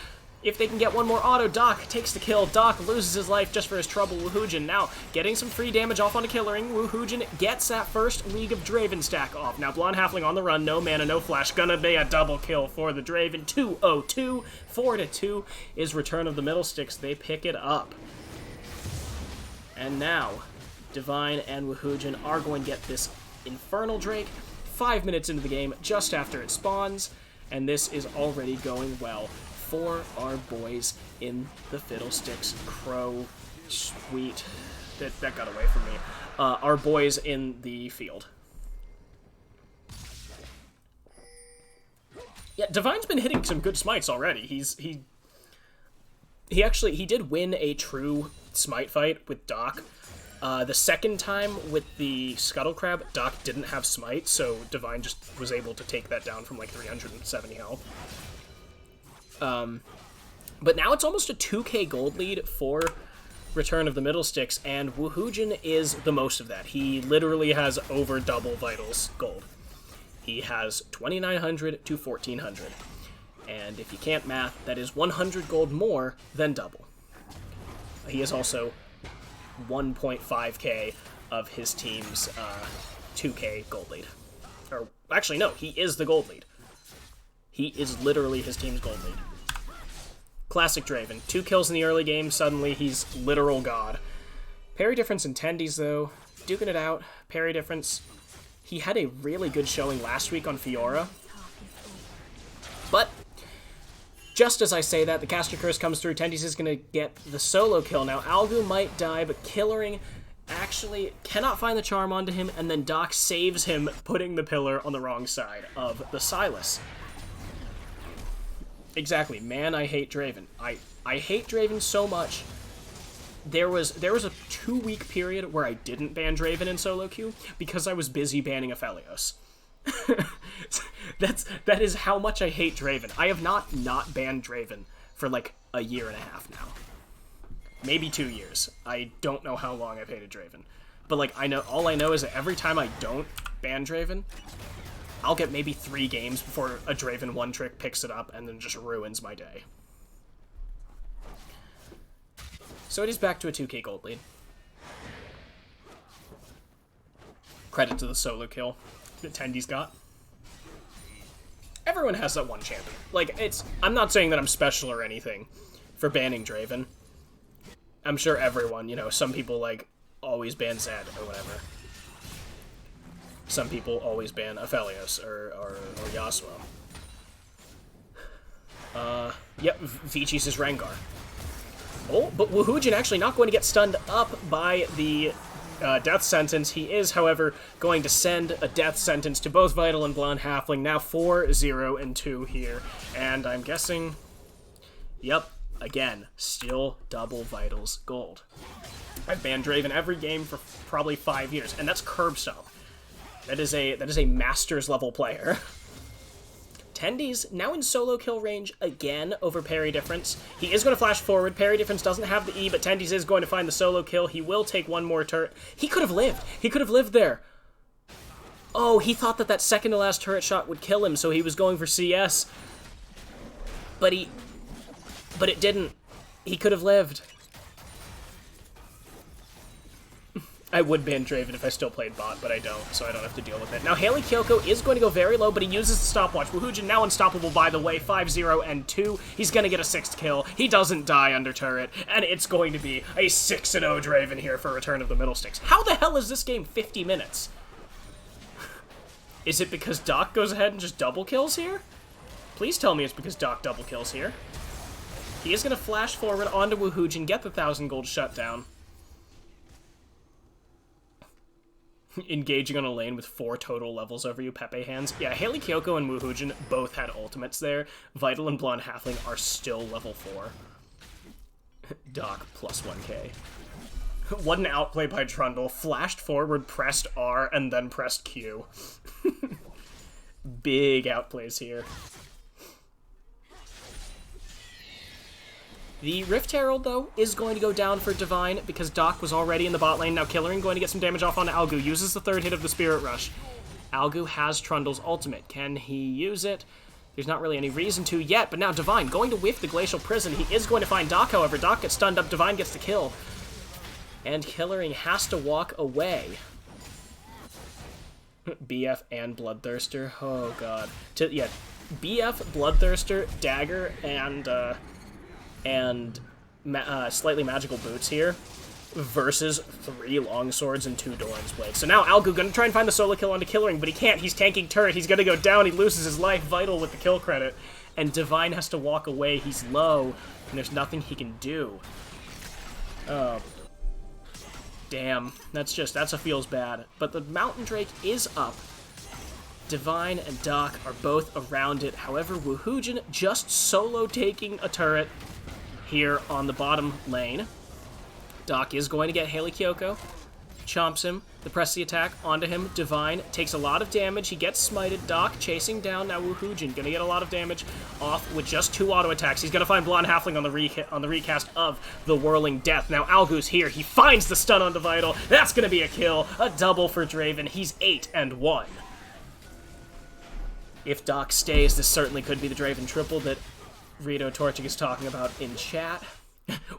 If they can get one more auto, Doc takes the kill. Doc loses his life just for his trouble. Woohoojin now getting some free damage off onto Killering. Woohoojin gets that first League of Draven stack off. Now Blonde Halfling on the run. No mana, no flash. Gonna be a double kill for the Draven. 2-0-2. 4-2 is Return of the Middle Sticks. They pick it up. And now, Divine and Woohoojin are going to get this Infernal Drake 5 minutes into the game, just after it spawns, and this is already going well for our boys in the Fiddlesticks. Crow, sweet, that got away from me. Our boys in the field. Yeah, Divine's been hitting some good smites already. He did win a true smite fight with Doc. The second time with the Scuttle Crab, Doc didn't have smite, so Divine just was able to take that down from like 370 health. But now it's almost a 2k gold lead for Return of the Middle Sticks, and Woohoojin is the most of that. He literally has over double Vitals gold. He has 2,900 to 1,400. And if you can't math, that is 100 gold more than double. He is also 1.5k of his team's 2k gold lead. Or, actually, no, he is the gold lead. He is literally his team's gold lead. Classic Draven. 2 kills in the early game, suddenly he's literal god. Parry Difference and Tendies, though, duking it out. Parry Difference, he had a really good showing last week on Fiora. But just as I say that, the Caster Curse comes through. Tendies is going to get the solo kill. Now, Algu might die, but Killering actually cannot find the charm onto him, and then Doc saves him, putting the pillar on the wrong side of the Silas. Exactly, man, I hate Draven. I hate Draven so much. There was a 2-week period where I didn't ban Draven in solo queue because I was busy banning Aphelios. That is how much I hate Draven. I have not banned Draven for like a year and a half now. Maybe 2 years. I don't know how long I've hated Draven. But like all I know is that every time I don't ban Draven, I'll get maybe 3 games before a Draven one trick picks it up and then just ruins my day. So it is back to a 2k gold lead. Credit to the solo kill that Tendy's got. Everyone has that one champion. Like, I'm not saying that I'm special or anything for banning Draven. I'm sure everyone, you know, some people, like, always ban Zed or whatever. Some people always ban Aphelios or Yasuo. Yep, Vichis is Rengar. Oh, but Woohoojin actually not going to get stunned up by the death sentence. He is, however, going to send a death sentence to both Vital and Blonde Halfling. Now 4-0 and 2 here. And I'm guessing... Yep, again, still double Vitals gold. I've banned Draven every game for probably 5 years, and that's curb stomp. That is a Masters level player. Tendy's now in solo kill range again over parry difference. He is going to flash forward. Parry difference doesn't have the E, but Tendy's is going to find the solo kill. He will take one more turret. He could have lived. He could have lived there. Oh, he thought that second to last turret shot would kill him, so he was going for CS. But it didn't. He could have lived. I would ban Draven if I still played bot, but I don't, so I don't have to deal with it. Now, Haley Kyoko is going to go very low, but he uses the stopwatch. Woohoojin now unstoppable, by the way, 5-0 and 2. He's going to get a 6th kill. He doesn't die under turret, and it's going to be a 6-0 Draven here for Return of the Middle Sticks. How the hell is this game 50 minutes? Is it because Doc goes ahead and just double kills here? Please tell me it's because Doc double kills here. He is going to flash forward onto Woohoojin, get the 1,000 gold shutdown. Engaging on a lane with 4 total levels over you, Pepe hands. Yeah, Haley Kyoko and Woohoojin both had ultimates there. Vital and Blonde Halfling are still level 4. Doc plus 1k. What an outplay by Trundle. Flashed forward, pressed R, and then pressed Q. Big outplays here. The Rift Herald, though, is going to go down for Divine because Doc was already in the bot lane. Now Killering going to get some damage off on Algu. Uses the 3rd hit of the Spirit Rush. Algu has Trundle's ultimate. Can he use it? There's not really any reason to yet, but now Divine going to whiff the Glacial Prison. He is going to find Doc, however. Doc gets stunned up. Divine gets the kill. And Killering has to walk away. BF and Bloodthirster. Oh, God. Yeah, BF, Bloodthirster, Dagger, and slightly magical boots here versus 3 longswords and 2 Doran's blades. So now Algu gonna try and find the solo kill onto Killering, but he can't. He's tanking turret. He's gonna go down. He loses his life. Vital with the kill credit. And Divine has to walk away. He's low, and there's nothing he can do. Oh. Damn. That's a feels bad. But the Mountain Drake is up. Divine and Doc are both around it. However, Woohoojin just solo taking a turret here on the bottom lane. Doc is going to get Haley Kyoko. Chomps him. The press the attack onto him. Divine takes a lot of damage. He gets smited. Doc chasing down. Now Woohoojin gonna get a lot of damage off with just 2 auto attacks. He's gonna find Blonde Halfling on the recast of the Whirling Death. Now Algu's here. He finds the stun onto Vital. That's gonna be a kill. A double for Draven. He's 8 and 1. If Doc stays, this certainly could be the Draven triple that Rito Torchic is talking about in chat.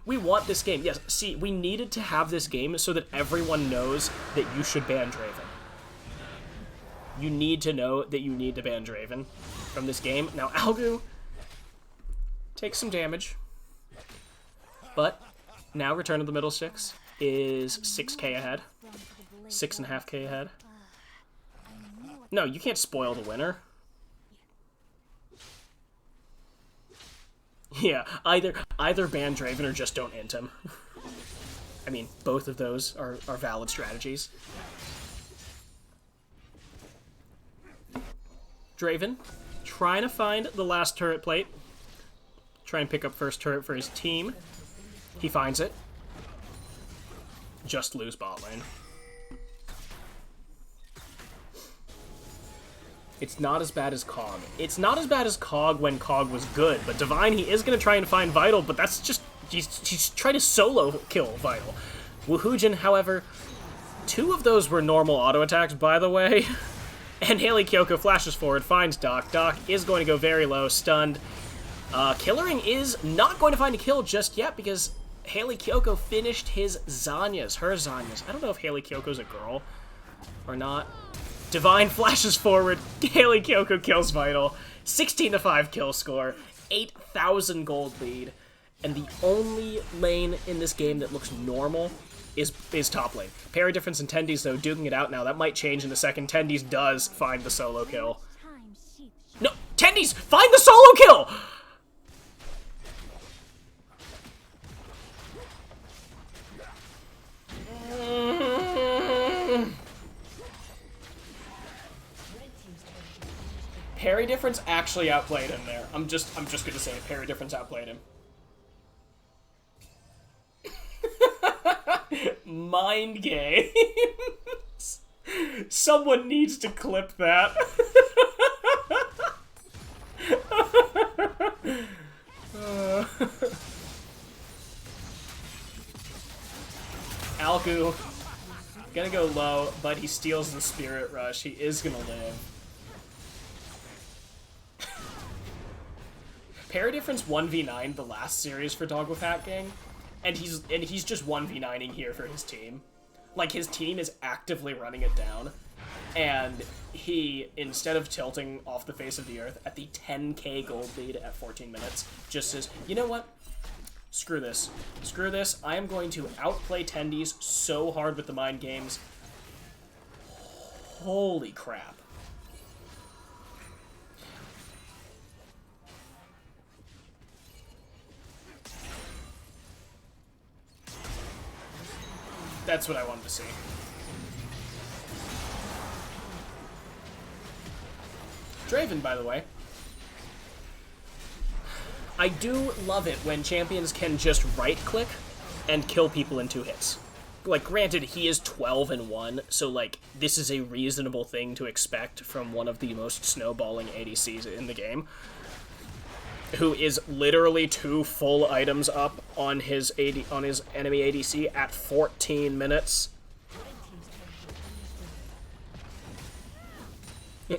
We want this game. Yes, see, we needed to have this game so that everyone knows that you should ban Draven. You need to know that you need to ban Draven from this game. Now, Algu takes some damage, but now Return of the Middle Six is 6k ahead. 6.5k ahead. No, you can't spoil the winner. Yeah, either ban Draven or just don't int him. I mean, both of those are valid strategies. Draven, trying to find the last turret plate. Try and pick up first turret for his team. He finds it. Just lose bot lane. It's not as bad as Cog. It's not as bad as Cog when Cog was good, but Divine, he is going to try and find Vital, but that's just... He's trying to solo kill Vital. Woohoojin, however, 2 of those were normal auto attacks, by the way. And Haley Kyoko flashes forward, finds Doc. Doc is going to go very low, stunned. Killering is not going to find a kill just yet because Haley Kyoko finished his Zanyas, her Zanyas. I don't know if Haley Kyoko's a girl or not. Divine flashes forward, Haley Kyoko kills Vital. 16-5 kill score, 8,000 gold lead. And the only lane in this game that looks normal is top lane. Parry difference in Tendies, though, duking it out now. That might change in a second. Tendies does find the solo kill. No, Tendies, find the solo kill! Parry difference actually outplayed him there. I'm just gonna say it. Parry difference outplayed him. Mind games. Someone needs to clip that. Alku gonna go low, but he steals the Spirit Rush. He is gonna live. Parry difference 1v9 the last series for Dog with Hat Gang, and he's just 1v9ing here for his team. Like, his team is actively running it down, and he, instead of tilting off the face of the earth at the 10k gold lead at 14 minutes, just says, you know what? Screw this. Screw this. I am going to outplay Tendies so hard with the mind games. Holy crap. That's what I wanted to see. Draven, by the way. I do love it when champions can just right-click and kill people in 2 hits. Like, granted, he is 12-1, so, like, this is a reasonable thing to expect from one of the most snowballing ADCs in the game, who is literally 2 full items up on his enemy ADC at 14 minutes.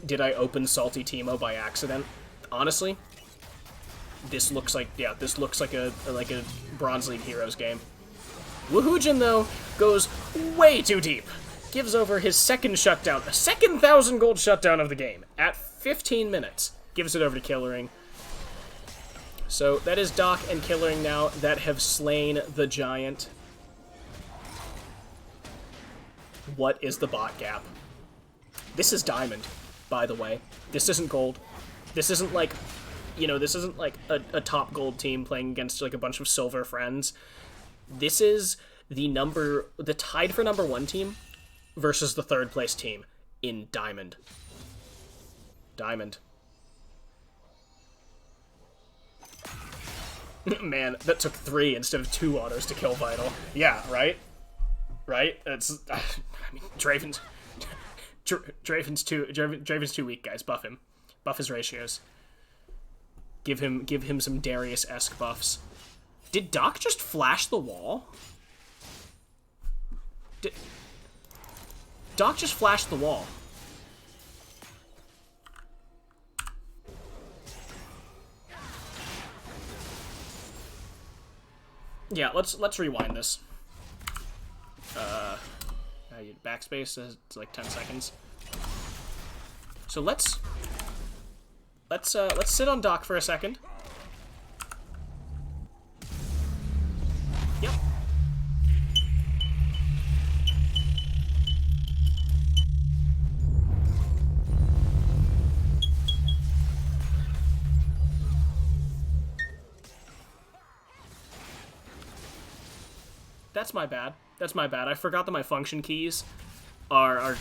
Did I open Salty Teemo by accident? Honestly, this looks like a Bronze League Heroes game. Woohoojin, though, goes way too deep. Gives over his second shutdown, a second 1,000 gold shutdown of the game at 15 minutes. Gives it over to Killering. So that is Doc and Killering now that have slain the giant. What is the bot gap? This is diamond, by the way. This isn't gold. This isn't like, this isn't like a top gold team playing against like a bunch of silver friends. This is the tied for number 1 team versus the 3rd place team in diamond. Diamond. Man, that took 3 instead of 2 autos to kill Vital. Yeah, right? Right? It's, I mean, Draven's too weak, guys. Buff him. Buff his ratios. Give him some Darius-esque buffs. Did Doc just flash the wall? Doc just flashed the wall. Yeah, let's rewind this. Backspace is like 10 seconds. So let's sit on Doc for a second. Yep. That's my bad. That's my bad. I forgot that my function keys are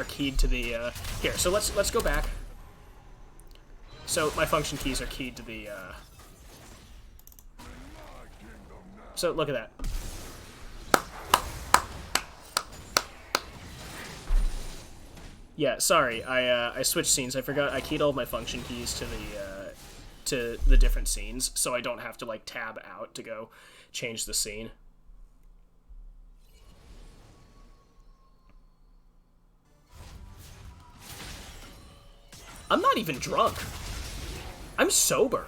keyed to the here. So let's go back. So my function keys are keyed to the so look at that. Yeah, sorry. I switched scenes. I forgot I keyed all of my function keys to the different scenes, so I don't have to like tab out to go change the scene. I'm not even drunk. I'm sober.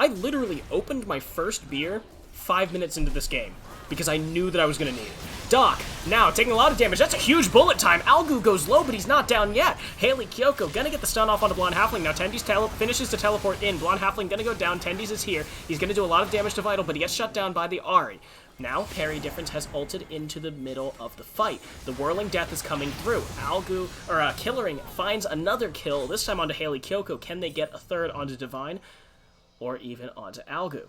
I literally opened my first beer 5 minutes into this game because I knew that I was going to need it. Doc, now taking a lot of damage. That's a huge bullet time. Algu goes low, but he's not down yet. Haley Kyoko gonna get the stun off onto Blonde Halfling. Now Tendi's finishes to teleport in. Blonde Halfling gonna go down. Tendi's is here. He's gonna do a lot of damage to Vital, but he gets shut down by the Ahri. Now, Parry Difference has ulted into the middle of the fight. The Whirling Death is coming through. Killering finds another kill, this time onto Haley Kyoko. Can they get a third onto Divine? Or even onto Algu?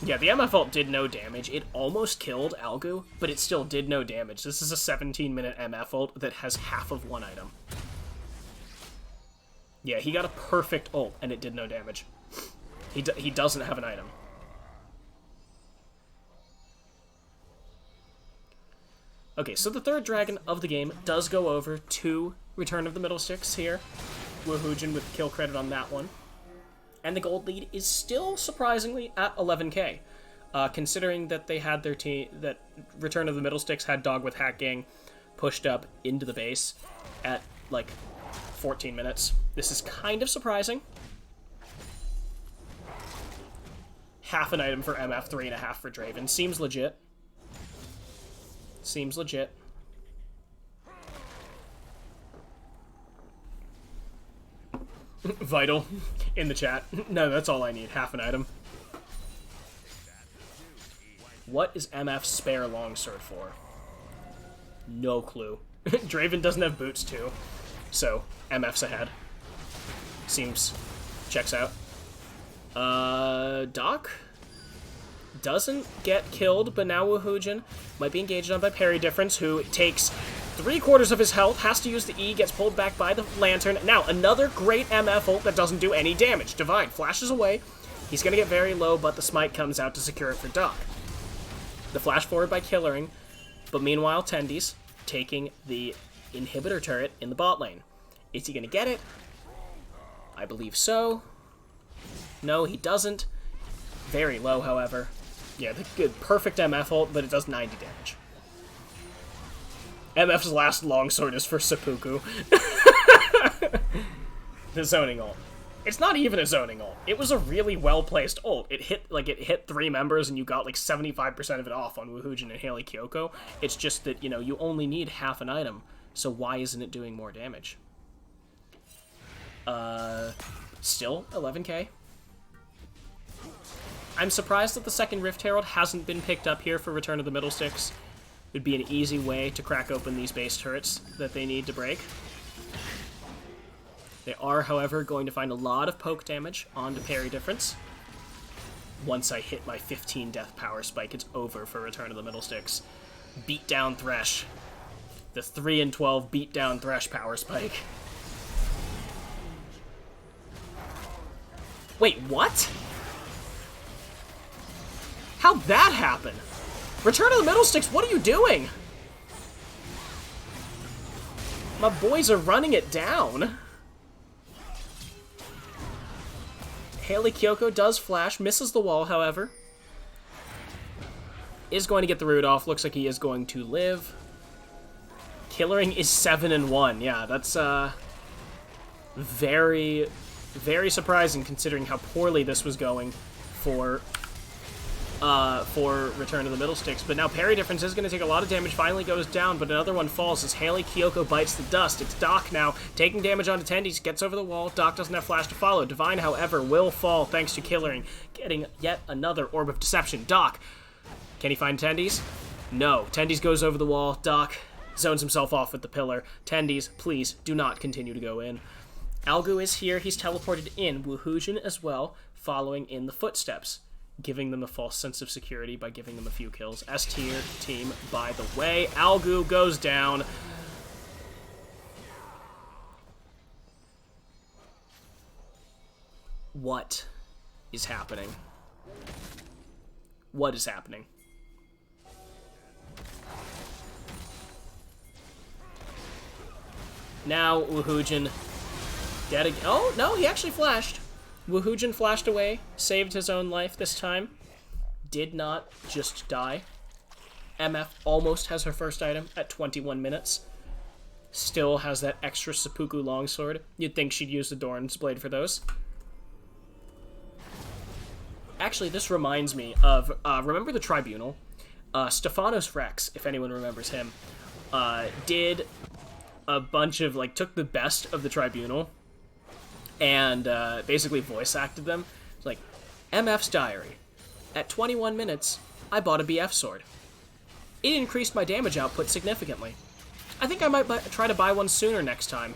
Yeah, the MF ult did no damage. It almost killed Algu, but it still did no damage. This is a 17-minute MF ult that has half of one item. Yeah, he got a perfect ult, and it did no damage. He doesn't have an item. Okay, so the third dragon of the game does go over to Return of the Middle Six here. Woohoojin with kill credit on that one. And the gold lead is still surprisingly at 11k, considering that they had their team, that Return of the Middle Sticks had Dog with Hack Gang pushed up into the base at like 14 minutes. This is kind of surprising. Half an item for MF, 3.5 for Draven. Seems legit. Seems legit. Vital in the chat. No, that's all I need. Half an item. What is MF's spare longsword for? No clue. Draven doesn't have boots too, so MF's ahead. Seems checks out. Doc doesn't get killed, but now Woohoojin might be engaged on by Parry Difference, who takes 3/4 of his health, has to use the E, gets pulled back by the Lantern. Now, another great MF ult that doesn't do any damage. Divine flashes away. He's going to get very low, but the smite comes out to secure it for Doc. The flash forward by Killering, but meanwhile, Tendi's taking the inhibitor turret in the bot lane. Is he going to get it? I believe so. No, he doesn't. Very low, however. Yeah, the good, perfect MF ult, but it does 90 damage. MF's last longsword is for Seppuku. The zoning ult. It's not even a zoning ult. It was a really well-placed ult. It hit 3 members and you got like 75% of it off on Woohoojin and Haley Kyoko. It's just that, you know, you only need half an item, so why isn't it doing more damage? Still 11k. I'm surprised that the second Rift Herald hasn't been picked up here for Return of the Middle Sticks. It would be an easy way to crack open these base turrets that they need to break. They are, however, going to find a lot of poke damage onto Parry Difference. Once I hit my 15 death power spike, it's over for Return of the Middle Sticks. Beat down Thresh. The 3 and 12 beat down Thresh power spike. Wait, what? How'd that happen? Return of the Middle Sticks, what are you doing? My boys are running it down. Haley Kyoko does flash, misses the wall, however. Is going to get the root off, looks like he is going to live. Killering is 7 and 1, yeah, that's very, very surprising considering how poorly this was going for Return of the Middle Sticks. But now Parry Difference is going to take a lot of damage, finally goes down, but another one falls as Haley Kyoko bites the dust. It's Doc now, taking damage onto Tendi's, gets over the wall. Doc doesn't have flash to follow. Divine, however, will fall thanks to Killering, getting yet another Orb of Deception. Doc, can he find Tendi's? No. Tendi's goes over the wall. Doc zones himself off with the pillar. Tendi's, please, do not continue to go in. Algu is here. He's teleported in. Woohoojin as well following in the footsteps, giving them a false sense of security by giving them a few kills. S-tier team, by the way. Algu goes down. What is happening? What is happening? Now, Woohoojin dead again. Oh, no, he actually flashed. Woohoojin flashed away, saved his own life this time. Did not just die. MF almost has her first item at 21 minutes. Still has that extra seppuku longsword. You'd think she'd use the Doran's Blade for those. Actually, this reminds me of, remember the Tribunal? Stephanos Rex, if anyone remembers him, did a bunch of, like, took the best of the Tribunal and basically voice acted them. It's like, MF's diary. At 21 minutes, I bought a BF sword. It increased my damage output significantly. I think I might try to buy one sooner next time.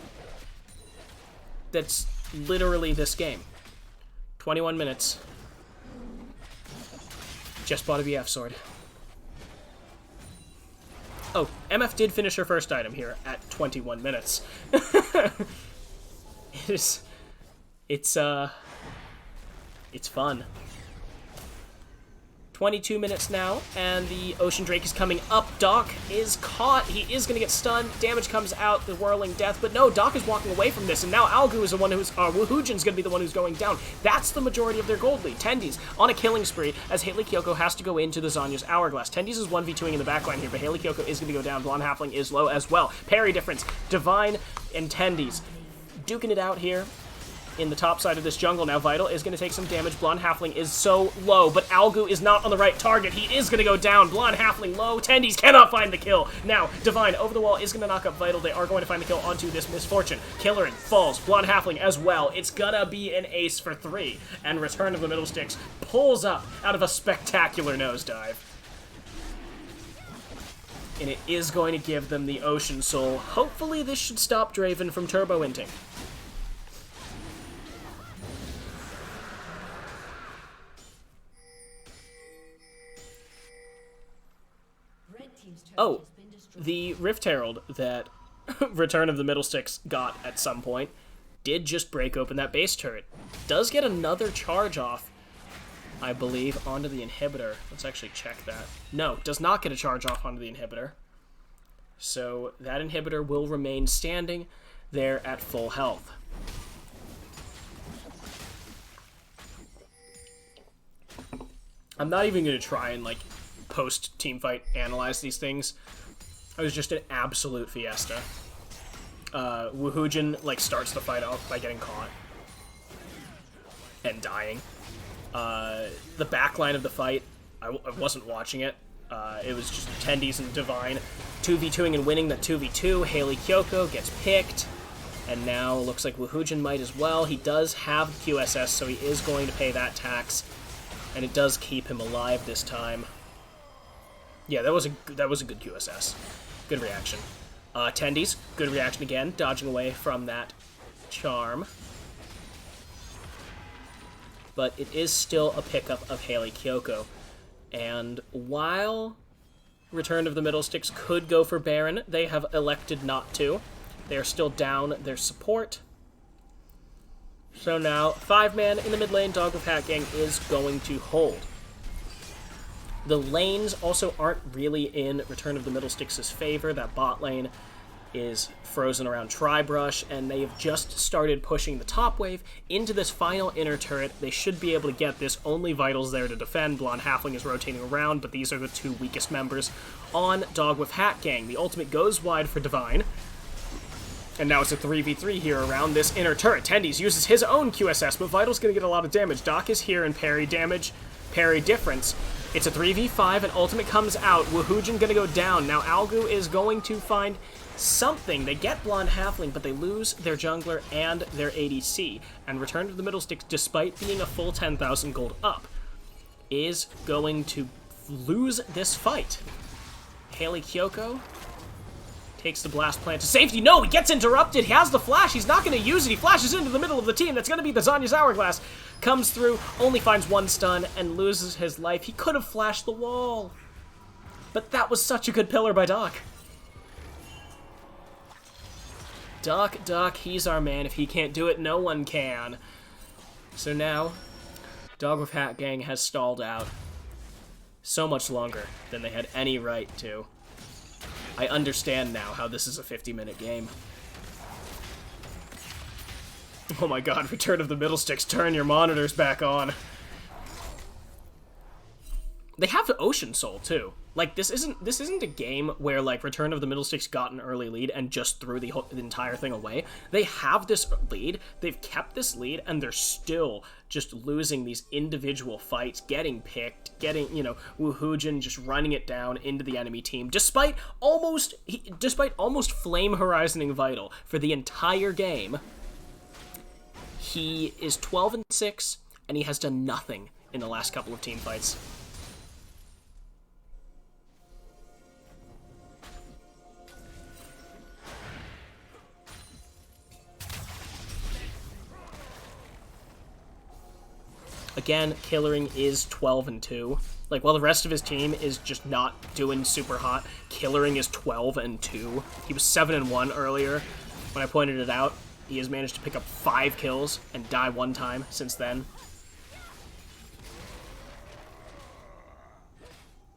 That's literally this game. 21 minutes. Just bought a BF sword. Oh, MF did finish her first item here at 21 minutes. It's fun. 22 minutes now, and the Ocean Drake is coming up. Doc is caught. He is going to get stunned. Damage comes out, the Whirling Death, but no, Doc is walking away from this, and now Algu is the one who's, Woohoojin's going to be the one who's going down. That's the majority of their gold lead. Tendies on a killing spree, as Haley Kyoko has to go into the Zanya's Hourglass. Tendies is 1v2ing in the backline here, but Haley Kyoko is going to go down. Blonde Halfling is low as well. Parry difference. Divine and Tendies duking it out here in the top side of this jungle. Now Vital is going to take some damage. Blonde Halfling is so low, but Algu is not on the right target. He is going to go down. Blonde Halfling low. Tendies cannot find the kill. Now Divine over the wall is going to knock up Vital. They are going to find the kill onto this Misfortune. Killerin falls. Blonde Halfling as well. It's gonna be an ace for 3. And Return of the Middle Sticks pulls up out of a spectacular nosedive. And it is going to give them the Ocean Soul. Hopefully this should stop Draven from turbo-inting. Oh, the Rift Herald that Return of the Middle Sticks got at some point did just break open that base turret. Does get another charge off, I believe, onto the inhibitor. Let's actually check that. No, does not get a charge off onto the inhibitor. So that inhibitor will remain standing there at full health. I'm not even going to try and, like, post-teamfight analyze these things. It was just an absolute fiesta. Woohoojin, like, starts the fight off by getting caught and dying. The backline of the fight, I wasn't watching it. It was just Tendies and Divine 2v2ing and winning that 2v2. Haley Kyoko gets picked, and now looks like Woohoojin might as well. He does have QSS, so he is going to pay that tax, and it does keep him alive this time. Yeah, that was a good QSS. Good reaction. Tendies, good reaction again, dodging away from that charm. But it is still a pickup of Haley Kyoko. And while Return of the Middle Sticks could go for Baron, they have elected not to. They are still down their support. So now, 5-man in the mid lane, Dog with Hat Gang is going to hold. The lanes also aren't really in Return of the Middle Sticks' favor. That bot lane is frozen around Tribrush, and they have just started pushing the top wave into this final inner turret. They should be able to get this. Only Vital's there to defend. Blonde Halfling is rotating around, but these are the 2 weakest members on Dog with Hat Gang. The ultimate goes wide for Divine. And now it's a 3v3 here around this inner turret. Tendies uses his own QSS, but Vital's going to get a lot of damage. Doc is here and parry damage, parry difference. It's a 3v5, and ultimate comes out. Woohoojin going to go down. Now Algu is going to find something. They get Blonde Halfling, but they lose their jungler and their ADC. And Return to the Middle Sticks, despite being a full 10,000 gold up, is going to lose this fight. Haley Kyoko takes the blast plant to safety. No, he gets interrupted. He has the flash. He's not going to use it. He flashes into the middle of the team. That's going to be the Zanya's Hourglass. comes through, only finds one stun, and loses his life. He could have flashed the wall. But that was such a good pillar by Doc. Doc, he's our man. If he can't do it, no one can. So now, Dog with Hat Gang has stalled out so much longer than they had any right to. I understand now how this is a 50-minute game. Oh my god, Return of the Middle Sticks, turn your monitors back on. They have the Ocean Soul, too. Like, this isn't a game where, like, Return of the Middle Sticks got an early lead and just threw the entire thing away. They have this lead, they've kept this lead, and they're still just losing these individual fights, getting picked, getting, you know, Woohoojin just running it down into the enemy team, despite almost flame horizoning Vital for the entire game. He is 12-6, and he has done nothing in the last couple of team fights. Again, Killering is 12-2. Like, while the rest of his team is just not doing super hot, Killering is 12-2. He was 7-1 earlier when I pointed it out. He has managed to pick up 5 kills and die 1 time since then.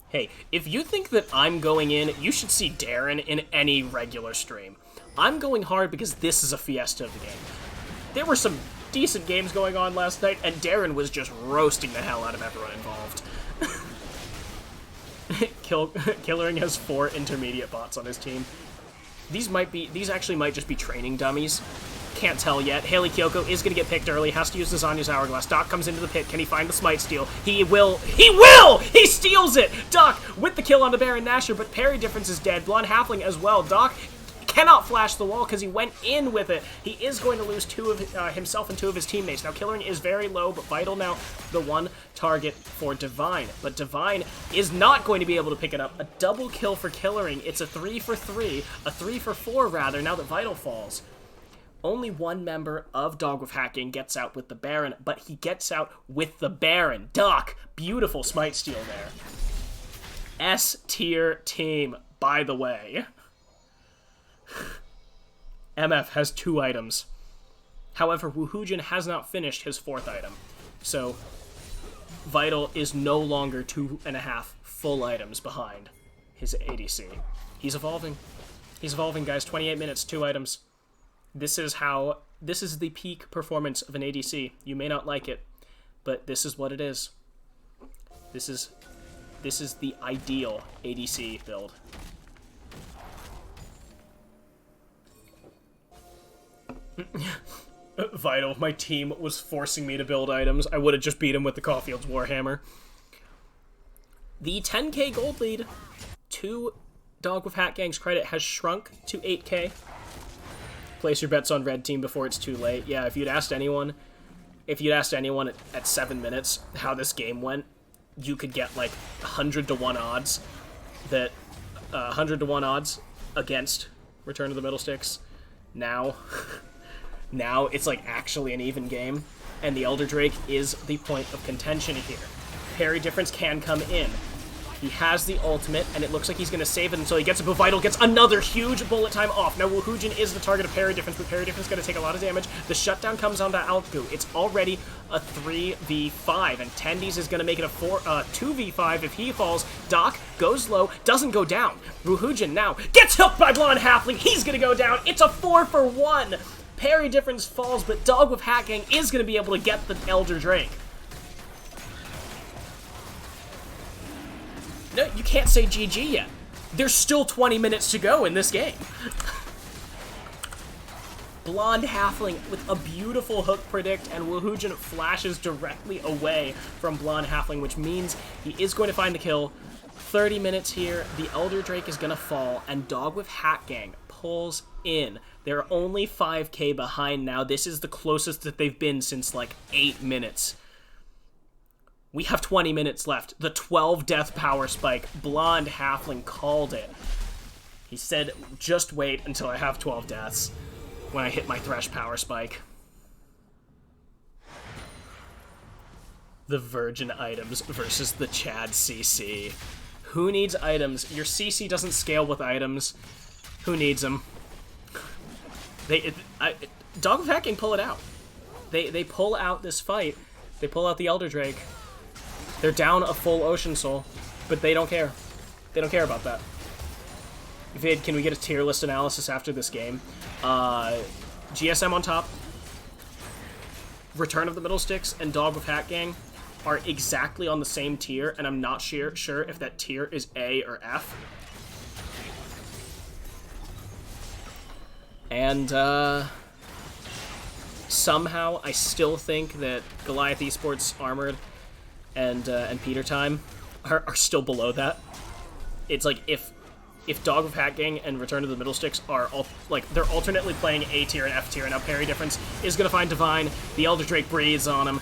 Hey, if you think that I'm going in, you should see Darren in any regular stream. I'm going hard because this is a fiesta of the game. There were some decent games going on last night, and Darren was just roasting the hell out of everyone involved. Killering has 4 intermediate bots on his team. These actually might just be training dummies. Can't tell yet. Haley Kyoko is going to get picked early, has to use the Zanya's Hourglass. Doc comes into the pit. Can he find the Smite steal? He will! He steals it! Doc with the kill on the Baron Nashor, but parry difference is dead. Blonde Halfling as well. Doc cannot flash the wall because he went in with it. He is going to lose 2 of himself and 2 of his teammates. Now, Killering is very low, but Vital now the one target for Divine. But Divine is not going to be able to pick it up. A double kill for Killering. It's a 3-for-3, a 3-for-4 rather, now that Vital falls. Only one member of Dog with Hacking gets out with the Baron, but he gets out with the Baron. Doc, beautiful Smite steal there. S-tier team, by the way. MF has 2 items. However, Woohoojin has not finished his 4th item. So, Vital is no longer 2.5 full items behind his ADC. He's evolving. He's evolving, guys. 28 minutes, 2 items. This is the peak performance of an ADC. You may not like it, but this is what it is. This is the ideal ADC build. Vital, my team was forcing me to build items. I would have just beat him with the Caulfield's Warhammer. The 10k gold lead, to Dog with Hat Gang's credit, has shrunk to 8k. Place your bets on red team before it's too late. Yeah, if you'd asked anyone at 7 minutes how this game went, you could get like 100-to-1 odds that 100-to-1 odds against Return of the Middle Sticks. Now it's like actually an even game, and the Elder Drake is the point of contention here. Parry difference can come in. He has the ultimate, and it looks like he's going to save it until he gets it, but Vital gets another huge bullet time off. Now, Woohoojin is the target of parry difference, but parry difference is going to take a lot of damage. The shutdown comes onto Alku. It's already a 3v5, and Tendies is going to make it a 2v5 if he falls. Doc goes low, doesn't go down. Woohoojin now gets hooked by Blonde Halfling. He's going to go down. It's a 4-for-1. Parry difference falls, but Dog with Hat Gang is going to be able to get the Elder Drake. No, you can't say GG yet. There's still 20 minutes to go in this game. Blonde Halfling with a beautiful hook predict, and Woohoojin flashes directly away from Blonde Halfling, which means he is going to find the kill. 30 minutes here, the Elder Drake is going to fall, and Dog with Hat Gang pulls in. They're only 5k behind now. This is the closest that they've been since like 8 minutes. We have 20 minutes left. The 12 death power spike. Blonde Halfling called it. He said, just wait until I have 12 deaths when I hit my Thresh power spike. The virgin items versus the Chad CC. Who needs items? Your CC doesn't scale with items. Who needs them? Dog of Hacking pull it out. They pull out this fight. They pull out the Elder Drake. They're down a full Ocean Soul, but they don't care. They don't care about that. Vid, can we get a tier list analysis after this game? GSM on top. Return of the Middle Sticks and Dog with Hat Gang are exactly on the same tier, and I'm not sure if that tier is A or F. And somehow I still think that Goliath Esports Armored and Peter Time are still below that. It's like if Dog of Hat Gang and Return of the Middle Sticks are they're alternately playing A tier and F tier, and now parry difference is gonna find Divine. The Elder Drake breathes on him.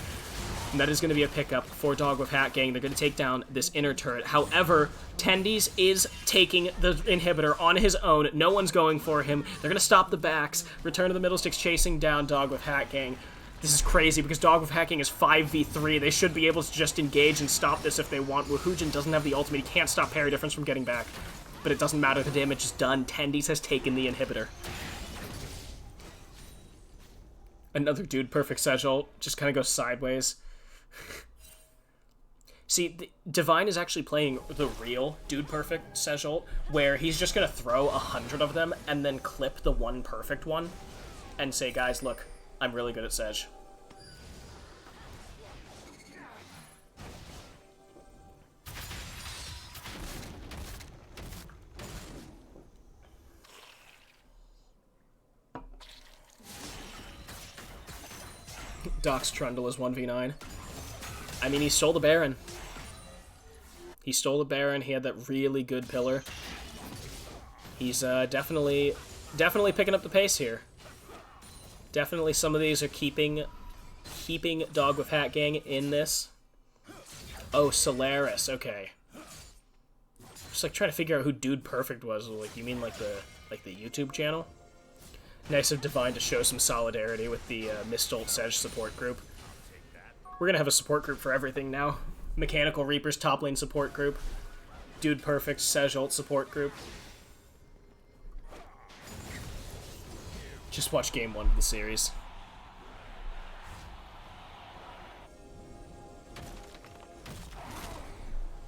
And that is going to be a pickup for Dog with Hat Gang. They're going to take down this inner turret. However, Tendies is taking the inhibitor on his own. No one's going for him. They're going to stop the backs. Return of the Middle Sticks chasing down Dog with Hat Gang. This is crazy because Dog with Hat Gang is 5v3. They should be able to just engage and stop this if they want. Woohoojin doesn't have the ultimate. He can't stop parry difference from getting back. But it doesn't matter. The damage is done. Tendies has taken the inhibitor. Another Dude Perfect Sedge ult just kind of goes sideways. See, Divine is actually playing the real Dude Perfect Sedge ult, where he's just going to throw 100 of them and then clip the one perfect one and say, guys, look, I'm really good at Sedge. Doc's Trundle is 1v9. I mean, he stole the Baron. He stole the Baron. He had that really good pillar. He's definitely picking up the pace here. Definitely some of these are keeping Dog with Hat Gang in this. Oh, Solaris. Okay. Just like trying to figure out who Dude Perfect was. Like, you mean like the YouTube channel? Nice of Divine to show some solidarity with the Mistult Sedge support group. We're gonna have a support group for everything now. Mechanical Reapers top lane support group. Dude Perfect Sedge ult support group. Just watch game 1 of the series.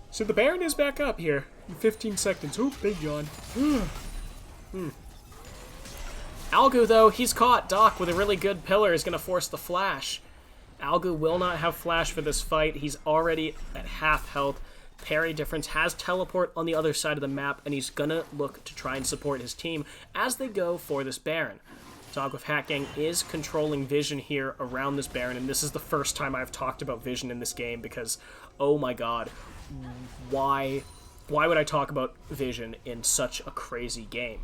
So the Baron is back up here in 15 seconds. Ooh, big yawn. Algu, though, he's caught. Doc, with a really good pillar, is going to force the flash. Algu will not have flash for this fight. He's already at half health. Parry difference has teleport on the other side of the map, and he's going to look to try and support his team as they go for this Baron. Dog with Hat Gang is controlling vision here around this Baron, and this is the first time I've talked about vision in this game because, oh my god, why would I talk about vision in such a crazy game?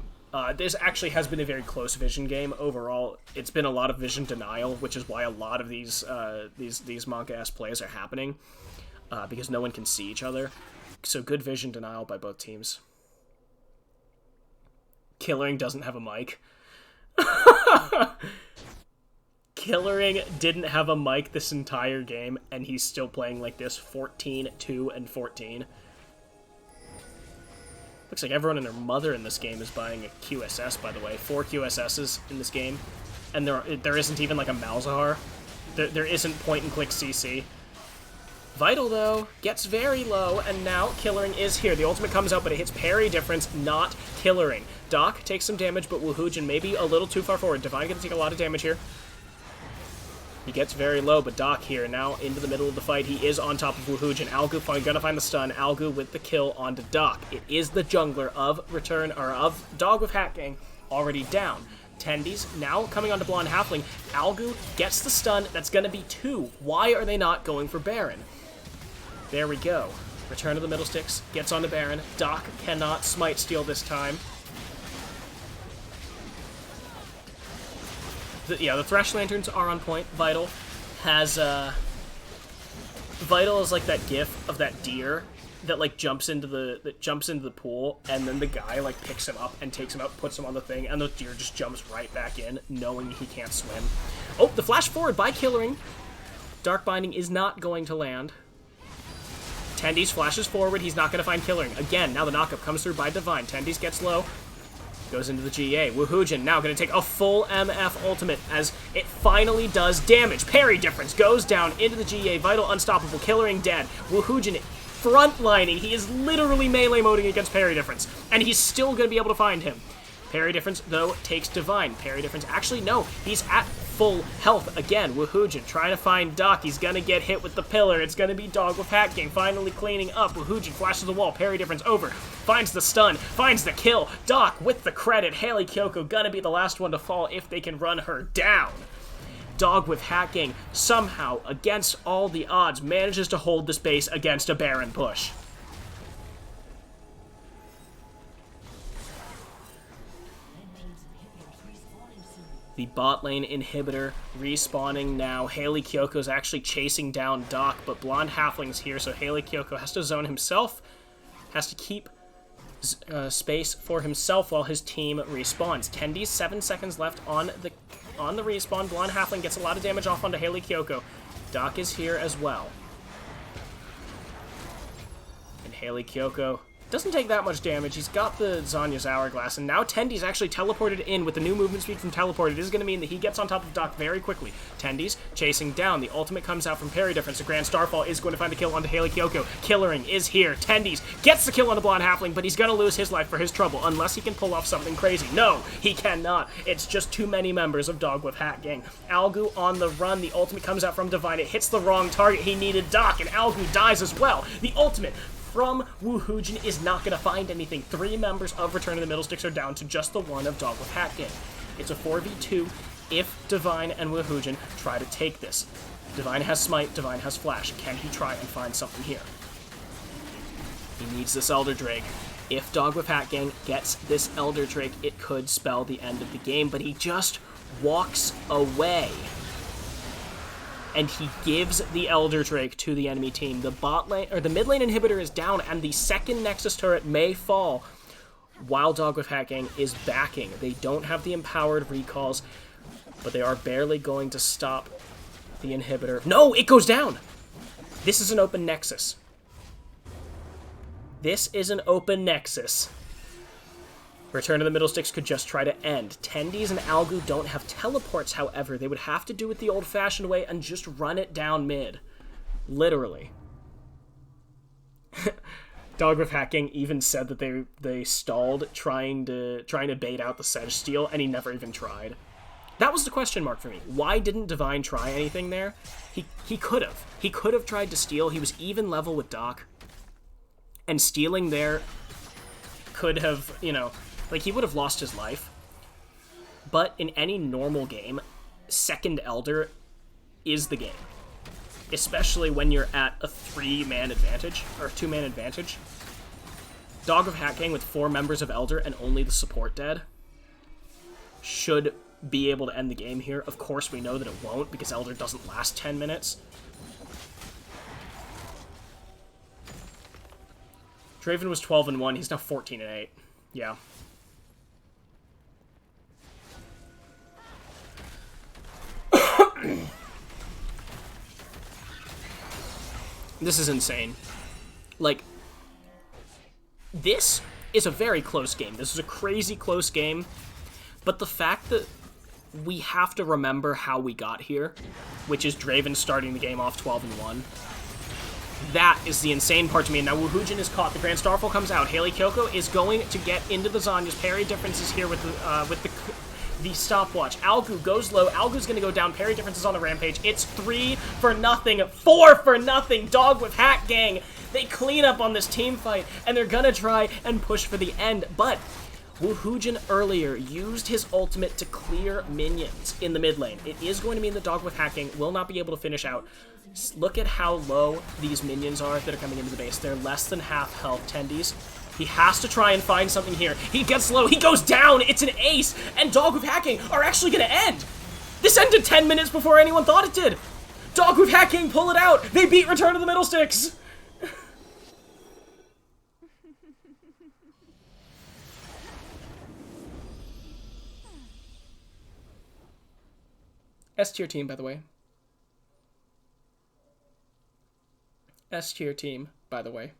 This actually has been a very close vision game overall. It's been a lot of vision denial, which is why a lot of these Monka-ass plays are happening, because no one can see each other. So good vision denial by both teams. Killering doesn't have a mic. Killering didn't have a mic this entire game, and he's still playing like this, 14, 2, and 14. Looks like everyone and their mother in this game is buying a QSS, by the way. 4 QSSs in this game. And there isn't even like a Malzahar. There isn't point-and-click CC. Vital, though, gets very low, and now Killering is here. The ultimate comes out, but it hits parry difference, not Killering. Doc takes some damage, but Woohoojin maybe a little too far forward. Divine gonna take a lot of damage here. He gets very low, but Doc here, now into the middle of the fight. He is on top of Woohoojin. Algu gonna find the stun. Algu with the kill onto Doc. It is the jungler of Dog with Hat Gang already down. Tendies now coming onto Blonde Halfling. Algu gets the stun. That's gonna be 2. Why are they not going for Baron? There we go. Return of the Middle Sticks. Gets onto Baron. Doc cannot smite steal this time. The Thresh Lanterns are on point. Vital has, Vital is like that gif of that deer that like jumps into the pool, and then the guy like picks him up and takes him out, puts him on the thing, and the deer just jumps right back in, knowing he can't swim. Oh, the flash forward by Killering. Dark Binding is not going to land. Tendies flashes forward. He's not going to find Killering. Again, now the knockup comes through by Divine. Tendies gets low. Goes into the GA. Woohoojin now going to take a full MF ultimate as it finally does damage. Parry difference goes down into the GA. Vital unstoppable. Killering dead. Woohoojin frontlining. He is literally melee moding against parry difference. And he's still going to be able to find him. Parry difference, though, takes Divine. Parry difference, actually, no. He's at full health again. Woohoojin trying to find Doc. He's going to get hit with the pillar. It's going to be Dog with Hat Gang finally cleaning up. Woohoojin flashes the wall. Parry difference over. Finds the stun. Finds the kill. Doc with the credit. Haley Kyoko going to be the last one to fall if they can run her down. Dog with Hat Gang somehow, against all the odds, manages to hold this base against a Baron push. The bot lane inhibitor respawning now. Haley Kyoko's actually chasing down Doc, but Blonde Halfling's here, so Haley Kyoko has to zone himself, has to keep space for himself while his team respawns. Tendies, 7 seconds left on the respawn. Blonde Halfling gets a lot of damage off onto Haley Kyoko. Doc is here as well. And Haley Kyoko doesn't take that much damage. He's got the Zanya's Hourglass, and now Tendies actually teleported in with the new movement speed from Teleport. It is going to mean that he gets on top of Doc very quickly. Tendies chasing down. The ultimate comes out from parry difference. The Grand Starfall is going to find a kill onto Haley Kyoko. Killering is here. Tendies gets the kill on the Blonde Halfling, but he's going to lose his life for his trouble unless he can pull off something crazy. No, he cannot. It's just too many members of Dog with Hat Gang. Algu on the run. The ultimate comes out from Divine. It hits the wrong target. He needed Doc, and Algu dies as well. The ultimate from Woohoojin is not going to find anything. 3 members of Return of the Middlesticks are down to just the one of Dog with Hat Gang. It's a 4v2 if Divine and Woohoojin try to take this. Divine has Smite, Divine has Flash. Can he try and find something here? He needs this Elder Drake. If Dog with Hat Gang gets this Elder Drake, it could spell the end of the game, but he just walks away. And he gives the Elder Drake to the enemy team. The bot lane, or the mid lane inhibitor is down, and the second Nexus turret may fall while Dog with Hat Gang is backing. They don't have the empowered recalls, but they are barely going to stop the inhibitor. No, it goes down! This is an open Nexus. This is an open Nexus. Return of the Middlesticks could just try to end. Tendies and Algu don't have teleports, however. They would have to do it the old-fashioned way and just run it down mid. Literally. Dog with Hat Gang even said that they stalled trying to bait out the Sedge steal, and he never even tried. That was the question mark for me. Why didn't Divine try anything there? He could have. He could have tried to steal. He was even level with Doc. And stealing there could have, you know, like, he would have lost his life. But in any normal game, second Elder is the game. Especially when you're at a 3-man advantage, or 2-man advantage. Dog of Hat Gang with 4 members of Elder and only the support dead should be able to end the game here. Of course, we know that it won't, because Elder doesn't last 10 minutes. Draven was 12-1, he's now 14-8. Yeah. This is insane. Like, this is a very close game. This is a crazy close game. But the fact that we have to remember how we got here, which is Draven starting the game off 12-1, that is the insane part to me. And now Woohoojin is caught. The Grand Starfall comes out. Haley Kyoko is going to get into the Zanya's. Parry difference is here with the stopwatch. Algu goes low. Algu's going to go down. Parry difference is on the Rampage. It's 3-0, 4-0. Dog with Hat Gang. They clean up on this team fight, and they're going to try and push for the end. But Woohoojin earlier used his ultimate to clear minions in the mid lane. It is going to mean the Dog with Hat Gang will not be able to finish out. Look at how low these minions are that are coming into the base. They're less than half health. Tendies. He has to try and find something here. He gets low. He goes down. It's an ace. And Dog with Hat Gang are actually going to end. This ended 10 minutes before anyone thought it did. Dog with Hat Gang pull it out. They beat Return of the Middlesticks. S tier team, by the way. S tier team, by the way.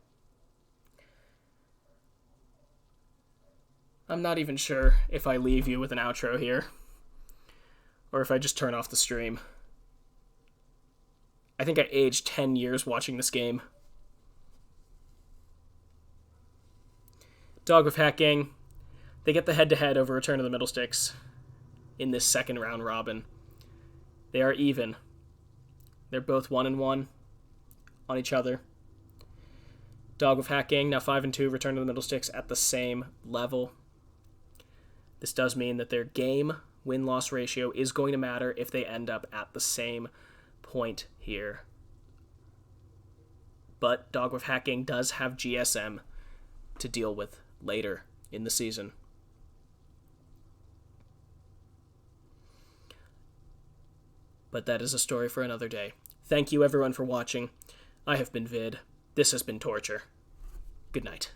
I'm not even sure if I leave you with an outro here, or if I just turn off the stream. I think I aged 10 years watching this game. Dog with Hat Gang, they get the head-to-head over Return of the Middle Sticks in this second round robin. They are even. They're both 1-1 on each other. Dog with Hat Gang, now 5-2, Return of the Middle Sticks at the same level. This does mean that their game win-loss ratio is going to matter if they end up at the same point here. But Dog with Hat Gang does have GSM to deal with later in the season. But that is a story for another day. Thank you everyone for watching. I have been Vid. This has been Torture. Good night.